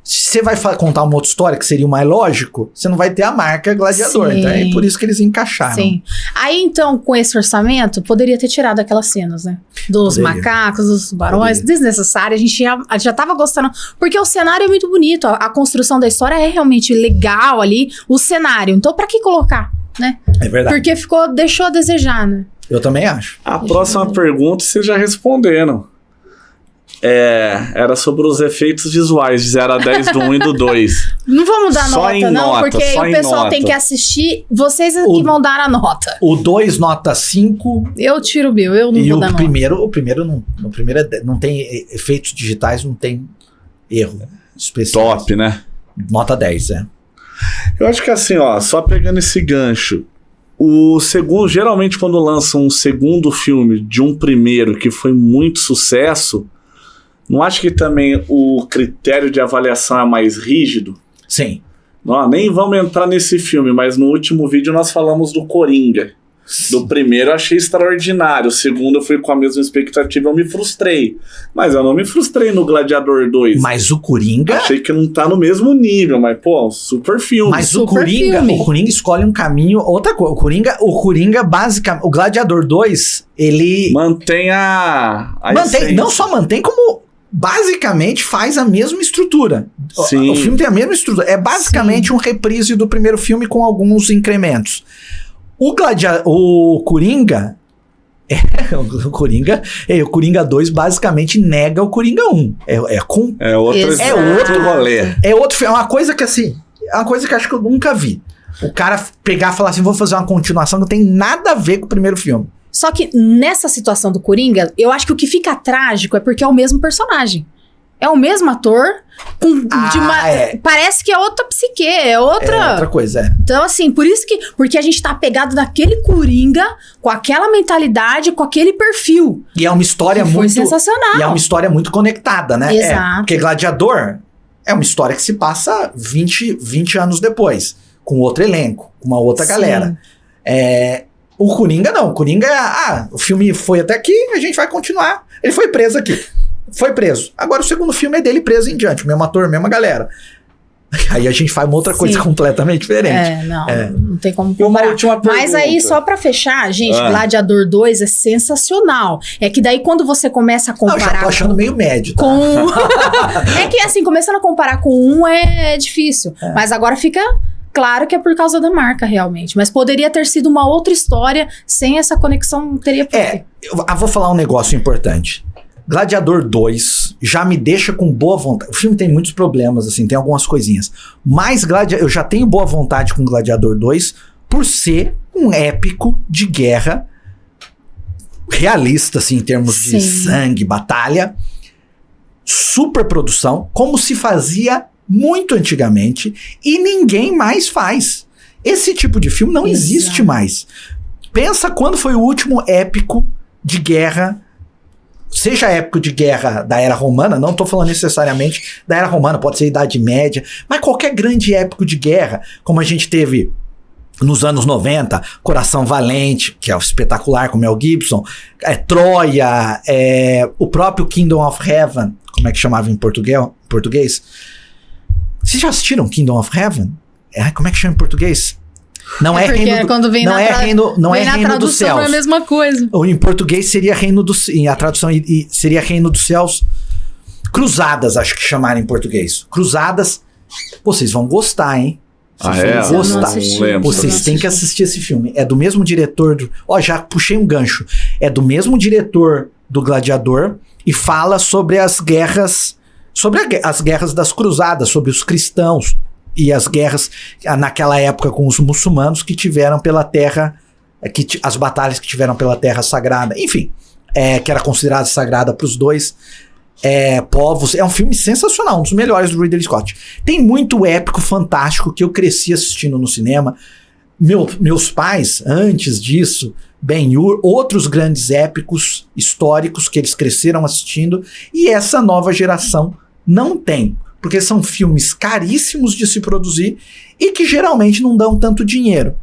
Se você vai contar uma outra história, que seria o mais lógico, você não vai ter a marca Gladiador. Sim. Então é por isso que eles encaixaram. Sim. Aí, então, com esse orçamento, poderia ter tirado aquelas cenas, né? Dos macacos, dos barões, desnecessário. A gente já tava gostando. Porque o cenário é muito bonito. A construção da história é realmente legal ali. O cenário. Então, pra que colocar, né? É verdade. Porque deixou a desejar, né? Eu também acho. A próxima pergunta vocês já responderam. Era sobre os efeitos visuais de 0 a 10 do 1 e do 2. Não vamos dar Só em nota, não, nota, porque só o em pessoal nota. tem que assistir. Vocês que vão dar a nota. O 2 nota 5. Eu tiro o meu, eu não E vou dar o nota. primeiro não tem efeitos digitais, não tem erro especial. Top, né? Nota 10, Eu acho que assim, ó, só pegando esse gancho, o segundo, geralmente quando lançam um segundo filme de um primeiro que foi muito sucesso, não acho que também o critério de avaliação é mais rígido? Sim. Não, nem vamos entrar nesse filme, mas no último vídeo nós falamos do Coringa. Do primeiro eu achei extraordinário, o segundo eu fui com a mesma expectativa, eu me frustrei. Mas eu não me frustrei no Gladiador 2. Mas o Coringa... Achei que não tá no mesmo nível, mas pô, super filme. Mas o Super filme. Coringa escolhe um caminho... Outra coisa, o Coringa basicamente... O Gladiador 2, ele... Mantém a Mantém, essência. não só mantém, como basicamente faz a mesma estrutura. Sim. O filme tem a mesma estrutura. É basicamente um reprise do primeiro filme com alguns incrementos. O Coringa... o Coringa 2 basicamente nega o Coringa 1. É outro rolê. É uma coisa que assim... É uma coisa que acho que eu nunca vi. O cara pegar e falar assim, vou fazer uma continuação que não tem nada a ver com o primeiro filme. Só que nessa situação do Coringa, eu acho que o que fica trágico é porque é o mesmo personagem. É o mesmo ator, parece que é outra psique, é outra coisa, Então, assim, porque a gente tá apegado naquele Coringa, com aquela mentalidade, com aquele perfil. E é uma história que foi sensacional. E é uma história muito conectada, né? Exato. Porque Gladiador é uma história que se passa 20 anos depois, com outro elenco, com uma outra galera. O Coringa não. O Coringa o filme foi até aqui, a gente vai continuar. Ele foi preso aqui. Foi preso. Agora o segundo filme é dele preso em diante. O mesmo ator, mesma galera. Aí a gente faz uma outra coisa completamente diferente. Não tem como comparar. Mas aí, só pra fechar, gente, Gladiador 2 é sensacional. É que daí quando você começa a comparar... Eu já tô achando meio médio. Tá? É que assim, começando a comparar com um é difícil. Mas agora fica... Claro que é por causa da marca, realmente. Mas poderia ter sido uma outra história. Sem essa conexão, não teria porquê. Eu vou falar um negócio importante. Gladiador 2 já me deixa com boa vontade. O filme tem muitos problemas, assim, tem algumas coisinhas. Mas eu já tenho boa vontade com Gladiador 2 por ser um épico de guerra realista, assim, em termos de sangue, batalha. Super produção, como se fazia muito antigamente, e ninguém mais faz. Esse tipo de filme não existe mais. Pensa quando foi o último épico de guerra, seja épico de guerra da Era Romana, não tô falando necessariamente da Era Romana, pode ser Idade Média, mas qualquer grande épico de guerra, como a gente teve nos anos 90, Coração Valente, que é espetacular, com Mel Gibson, Troia, o próprio Kingdom of Heaven, como é que chamava em português? Vocês já assistiram Kingdom of Heaven? Como é que chama em português? Não é reino quando vem reino dos céus. Não é a mesma coisa. Ou em português seria reino dos... A tradução seria reino dos céus. Cruzadas, acho que chamaram em português. Cruzadas. Pô, vocês vão gostar, hein? Vocês vão gostar. Vocês têm que assistir esse filme. É do mesmo diretor já puxei um gancho. É do mesmo diretor do Gladiador e fala sobre as guerras... as guerras das cruzadas, sobre os cristãos e as guerras naquela época com os muçulmanos que tiveram pela terra, as batalhas que tiveram pela terra sagrada, enfim, que era considerada sagrada para os dois povos. É um filme sensacional, um dos melhores do Ridley Scott. Tem muito épico, fantástico, que eu cresci assistindo no cinema. Meus pais, antes disso, Ben-Hur, outros grandes épicos históricos que eles cresceram assistindo, e essa nova geração não tem, porque são filmes caríssimos de se produzir e que geralmente não dão tanto dinheiro.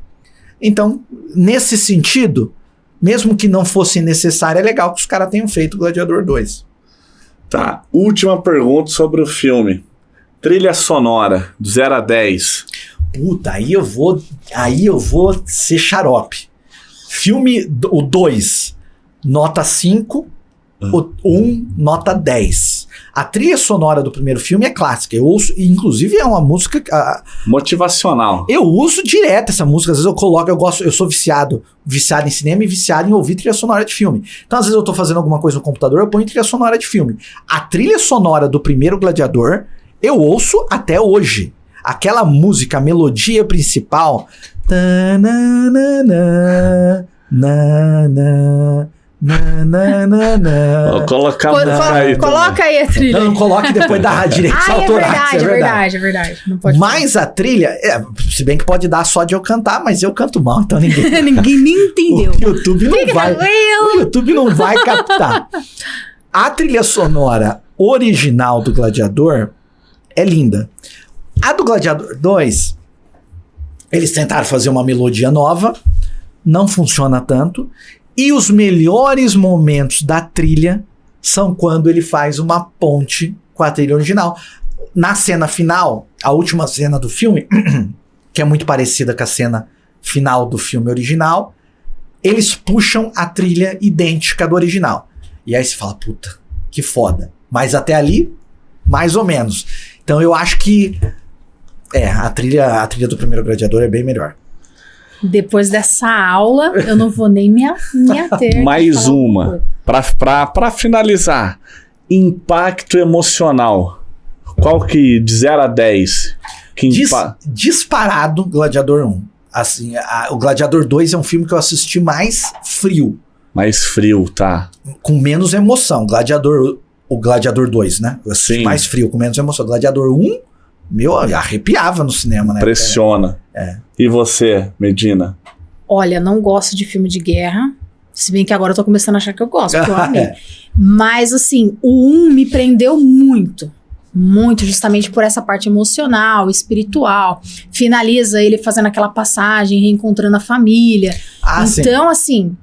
Então, nesse sentido, mesmo que não fosse necessário, é legal que os caras tenham feito Gladiador 2. Tá, última pergunta sobre o filme. Trilha sonora, do 0 a 10. Puta, aí eu vou ser xarope. Filme, o 2, nota 5, o 1, nota 10. A trilha sonora do primeiro filme é clássica. Eu ouço, e inclusive é uma música... motivacional. Eu uso direto essa música. Às vezes eu coloco, eu sou viciado em cinema e viciado em ouvir trilha sonora de filme. Então, às vezes eu tô fazendo alguma coisa no computador, eu ponho trilha sonora de filme. A trilha sonora do primeiro Gladiador, eu ouço até hoje. Aquela música, a melodia principal... Vou colocar aí. Coloca aí a trilha. Não coloque depois da direitos autorais. É verdade. Não pode mas falar. A trilha, se bem que pode dar só de eu cantar, mas eu canto mal, então ninguém... ninguém nem entendeu. O YouTube não vai captar. A trilha sonora original do Gladiador é linda. A do Gladiador 2, eles tentaram fazer uma melodia nova, não funciona tanto, e os melhores momentos da trilha são quando ele faz uma ponte com a trilha original. Na cena final, a última cena do filme, que é muito parecida com a cena final do filme original, eles puxam a trilha idêntica do original. E aí você fala, puta, que foda. Mas até ali, mais ou menos. Então eu acho que a trilha do primeiro Gladiador é bem melhor. Depois dessa aula, eu não vou nem me ater. Mais uma. Pra finalizar. Impacto emocional. Qual que, de 0 a 10? Disparado, Gladiador 1. Assim, o Gladiador 2 é um filme que eu assisti mais frio. Mais frio, tá. Com menos emoção. O Gladiador 2, né? Eu assisti mais frio, com menos emoção. Gladiador 1... arrepiava no cinema, né? Impressiona. E você, Medina? Olha, não gosto de filme de guerra. Se bem que agora eu tô começando a achar que eu gosto, porque eu amei. Mas, assim, o 1 me prendeu muito. Muito, justamente por essa parte emocional, espiritual. Finaliza ele fazendo aquela passagem, reencontrando a família. Então, assim...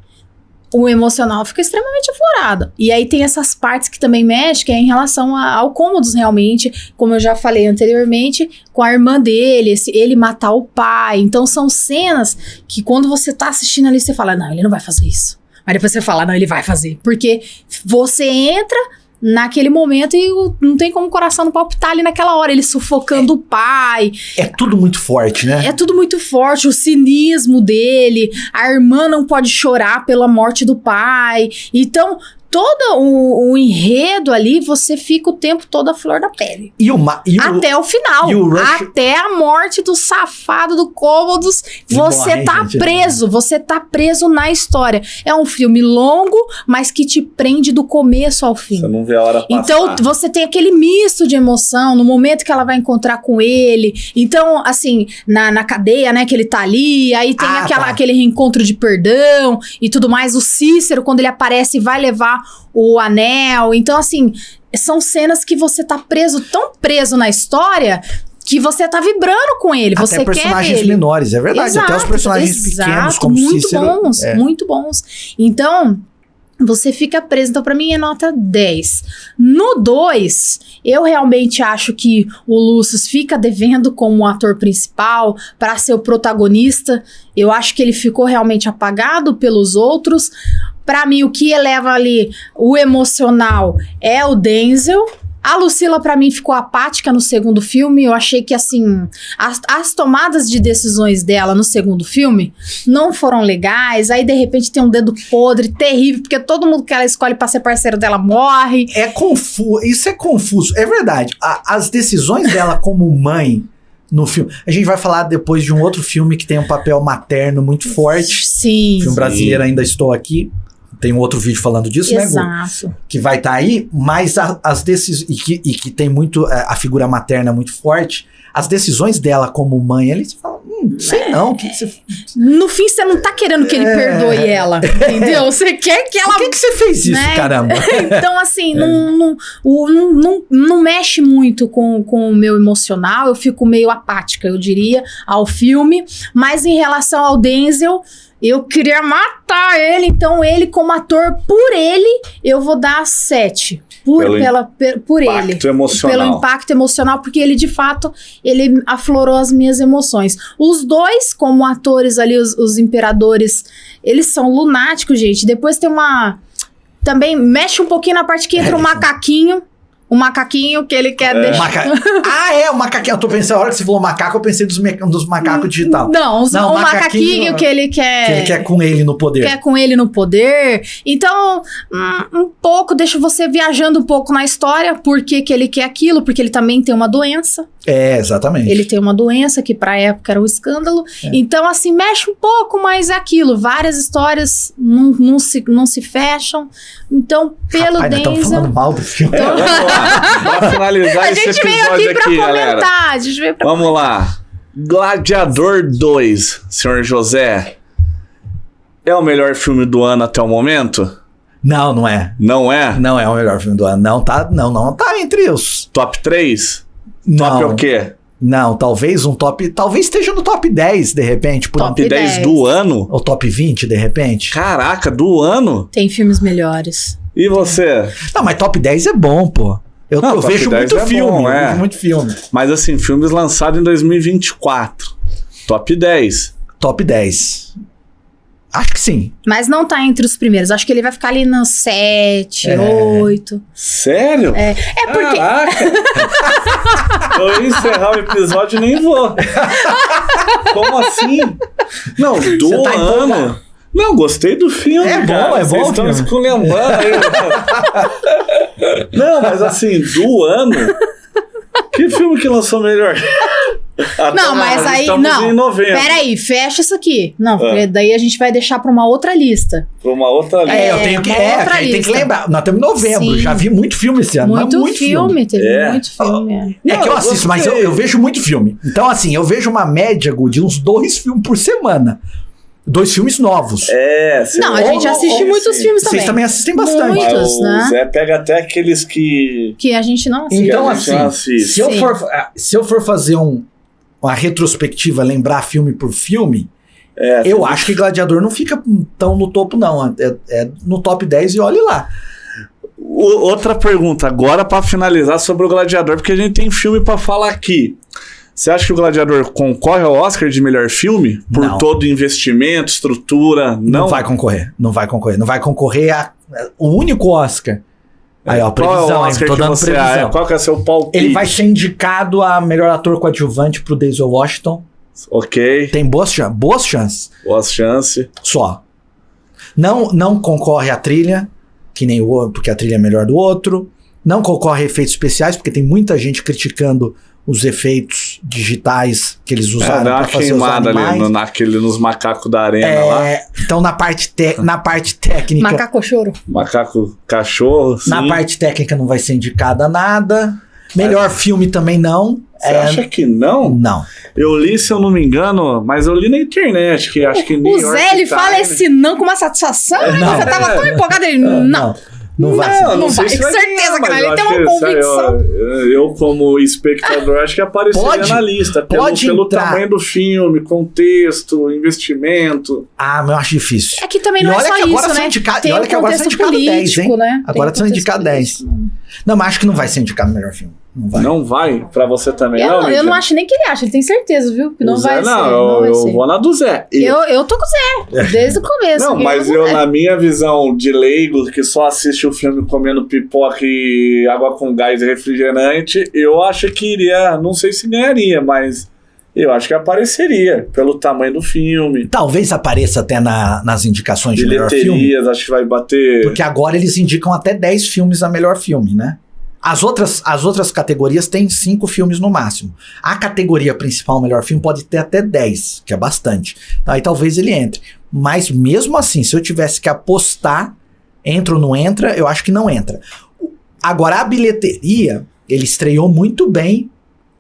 o emocional fica extremamente aflorado. E aí tem essas partes que também mexem, que é em relação ao Cômodos, realmente, como eu já falei anteriormente, com a irmã dele, ele matar o pai. Então são cenas que quando você tá assistindo ali, você fala, não, ele não vai fazer isso. Mas depois você fala, não, ele vai fazer. Porque você entra naquele momento e não tem como o coração não palpitar ali naquela hora, ele sufocando o pai. É tudo muito forte, né? É tudo muito forte, o cinismo dele, a irmã não pode chorar pela morte do pai. Então, todo o enredo ali, você fica o tempo todo à flor da pele. Até o final. Até a morte do safado do Cômodos. Você tá preso na história. É um filme longo, mas que te prende do começo ao fim. Você não vê a hora passar. Então, você tem aquele misto de emoção no momento que ela vai encontrar com ele. Então, assim, na cadeia, né, que ele tá ali, aí tem aquele reencontro de perdão e tudo mais. O Cícero, quando ele aparece, vai levar o anel. Então, assim, são cenas que você tá tão preso na história que você tá vibrando com ele. Você até personagens quer menores, é verdade. Exato, até os personagens pequenos, como muito Cícero. Muito bons. Então, você fica preso. Então, pra mim, é nota 10. No 2, eu realmente acho que o Lúcio fica devendo como ator principal para ser o protagonista. Eu acho que ele ficou realmente apagado pelos outros. Pra mim, o que eleva ali o emocional é o Denzel. A Lucila, pra mim, ficou apática no segundo filme. Eu achei que, assim, as tomadas de decisões dela no segundo filme não foram legais. Aí, de repente, tem um dedo podre, terrível, porque todo mundo que ela escolhe pra ser parceiro dela morre. É confuso. Isso é confuso. É verdade. As decisões dela como mãe no filme... A gente vai falar depois de um outro filme que tem um papel materno muito forte. Sim. Filme brasileiro, Ainda Estou Aqui. Tem um outro vídeo falando disso, né, Gu? Exato. Que vai estar aí, mas as decisões... E que tem muito... A figura materna muito forte. As decisões dela como mãe, ele fala... sei não, o que você... No fim, você não tá querendo que ele perdoe ela, entendeu? Você quer que ela... Por que você fez isso, né? caramba? Então, assim, não mexe muito com o meu emocional. Eu fico meio apática, eu diria, ao filme. Mas em relação ao Denzel... eu queria matar ele, então ele como ator, por ele, eu vou dar 7. Por ele. Pelo impacto emocional, porque ele, de fato, ele aflorou as minhas emoções. Os dois, como atores ali, os imperadores, eles são lunáticos, gente. Depois tem também mexe um pouquinho na parte que entra o macaquinho. O macaquinho que ele quer deixar. O macaquinho. Eu tô pensando, a hora que você falou macaco, eu pensei dos macacos digital. Não, o macaquinho que ele quer. Que ele quer com ele no poder. Quer com ele no poder. Então, um pouco, deixa você viajando um pouco na história. Por que ele quer aquilo? Porque ele também tem uma doença. Exatamente. Ele tem uma doença que pra época era um escândalo. Então, assim, mexe um pouco, mas é aquilo. Várias histórias não se fecham. Então, pelo Rapaz, Denzel... estamos falando mal do filme. Vamos lá. Pra finalizar esse episódio aqui, galera. A gente veio pra Vamos lá. Gladiador 2, senhor José. É o melhor filme do ano até o momento? Não é. Não é? Não é o melhor filme do ano. Não tá entre os... Top 3? Não. Top o quê? Não, talvez um top... Talvez esteja no top 10, de repente. Top 10 do ano? Ou top 20, de repente. Caraca, do ano? Tem filmes melhores. E você? Não, mas top 10 é bom, pô. Eu vejo muito filme. Bom, eu vejo muito filme. Mas assim, filmes lançados em 2024. Top 10. Top 10. Acho que sim. Mas não tá entre os primeiros. Acho que ele vai ficar ali no 7, 8. Sério? É porque... Caraca! Eu ia encerrar o episódio e nem vou. Como assim? Não, do Você tá ano... empolgado. Não, gostei do filme, É cara. bom, é bom. Vocês estão filme. esculhambando aí. Não, mas assim, do ano... Que filme que lançou melhor? Não, mas aí... Estamos Não, em novembro. peraí, fecha isso aqui. Não, porque daí a gente vai deixar pra uma outra lista. Pra uma outra lista. Eu tenho que... uma outra a gente tem que lista. lembrar. Nós estamos em novembro. Sim. Já vi muito filme esse ano. Muito muito filme, teve É. muito filme. É que eu Não, assisto, mas gostei. eu vejo muito filme. Então, assim, eu vejo uma média, Gu, de uns 2 filmes por semana. 2 filmes novos. Não, a gente assiste muitos filmes também. Vocês também assistem bastante. Muito. Mas o né? Zé pega até aqueles que... Que a gente não assiste. Então, a gente não assim, assiste. se eu for fazer uma retrospectiva, lembrar filme por filme, eu acho que Gladiador não fica tão no topo, não. É no top 10 e olhe lá. Outra pergunta, agora pra finalizar sobre o Gladiador, porque a gente tem filme pra falar aqui. Você acha que o Gladiador concorre ao Oscar de melhor filme? Por Não. todo investimento, estrutura? Não vai concorrer. Não vai concorrer o único Oscar. Aí, ó, Qual é o previsão, hein? Oscar Tô que dando você previsão. Qual que é o seu palpite? Ele vai ser indicado a melhor ator coadjuvante pro Denzel Washington. Ok, Tem boas chances. boa chance. Só. Não concorre a trilha, que nem o outro, porque a trilha é melhor do outro. Não concorre a efeitos especiais, porque tem muita gente criticando os efeitos digitais que eles usaram Dá para uma fazer os queimada animais. ali nos macacos da arena lá. Então, na parte técnica, Macaco choro. Macaco cachorro, sim. na parte técnica não vai ser indicada nada. Melhor filme também não. Você acha que não? Não. Eu li, se eu não me engano, mas eu li na internet, que acho que New O York Zé, ele Times- fala esse não com uma satisfação. né? Não. Você tava tão empolgado, ele... Não vai ser. não vai. se Certeza que mas ele eu tem acho uma que, convicção. Eu, como espectador, acho que apareceria na lista. Pelo entrar. tamanho do filme, contexto, investimento. Mas eu acho difícil. É que também E não é olha só que agora isso, são né? indicados- Tem e olha um que agora são contexto indicados 10, político, hein? né? Agora Tem são contexto indicados 10. político. Não, mas acho que não vai ser indicado o melhor filme. Não vai. Não vai? Pra você também Eu não? não Lídia? acho nem que ele acha, ele tem certeza, viu? Que não O Zé, vai ser. não, Não vai eu ser. vou na do Zé. Eu tô com o Zé, desde o começo. Não, mas eu, na minha visão de leigo, que só assiste o filme comendo pipoca e água com gás e refrigerante, eu acho que iria, não sei se ganharia, mas eu acho que apareceria pelo tamanho do filme. Talvez apareça até nas indicações de melhor filme. Bilheterias, acho que vai bater. Porque agora eles indicam até 10 filmes a melhor filme, né? As outras categorias têm 5 filmes no máximo. A categoria principal, melhor filme, pode ter até 10, que é bastante. Aí talvez ele entre. Mas mesmo assim, se eu tivesse que apostar, entra ou não entra, eu acho que não entra. Agora, a bilheteria, ele estreou muito bem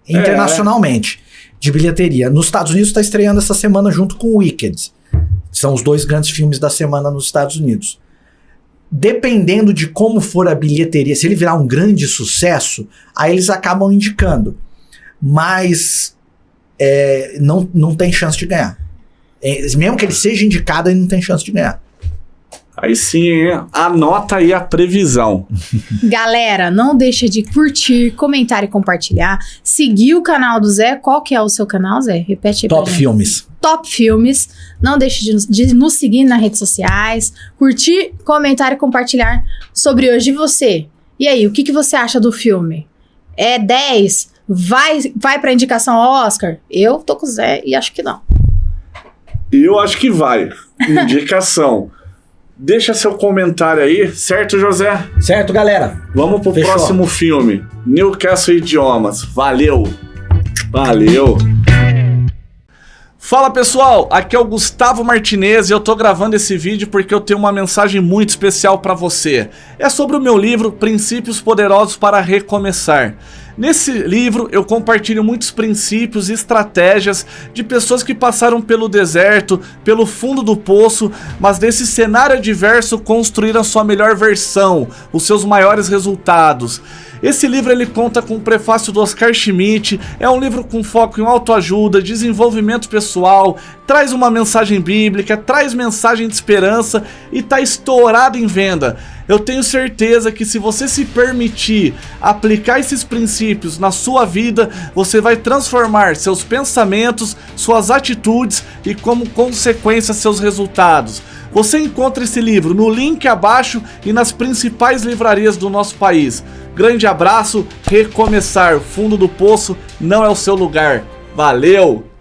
internacionalmente. De bilheteria. Nos Estados Unidos está estreando essa semana junto com o Wicked. São os 2 grandes filmes da semana nos Estados Unidos. Dependendo de como for a bilheteria, se ele virar um grande sucesso, aí eles acabam indicando. Mas não tem chance de ganhar. Mesmo que ele seja indicado, ele não tem chance de ganhar. Aí sim, hein? Anota aí a previsão. Galera, não deixa de curtir, comentar e compartilhar. Seguir o canal do Zé. Qual que é o seu canal, Zé? Repete aí pra Top gente. Filmes. Top Filmes. Não deixe de nos seguir nas redes sociais. Curtir, comentar e compartilhar sobre hoje. E você? E aí, o que você acha do filme? É 10? Vai pra indicação ao Oscar? Eu tô com o Zé e acho que não. Eu acho que vai. Indicação. Deixa seu comentário aí, certo, José? Certo, galera. Vamos pro próximo filme. Newcastle Idiomas. Valeu. Fala pessoal, aqui é o Gustavo Martinez e eu tô gravando esse vídeo porque eu tenho uma mensagem muito especial pra você. É sobre o meu livro Princípios Poderosos para Recomeçar. Nesse livro eu compartilho muitos princípios e estratégias de pessoas que passaram pelo deserto, pelo fundo do poço, mas desse cenário adverso construíram a sua melhor versão, os seus maiores resultados. Esse livro ele conta com o prefácio do Oscar Schmidt, é um livro com foco em autoajuda, desenvolvimento pessoal, traz uma mensagem bíblica, traz mensagem de esperança e tá estourado em venda. Eu tenho certeza que se você se permitir aplicar esses princípios na sua vida, você vai transformar seus pensamentos, suas atitudes e como consequência seus resultados. Você encontra esse livro no link abaixo e nas principais livrarias do nosso país. Grande abraço, recomeçar, fundo do poço não é o seu lugar. Valeu!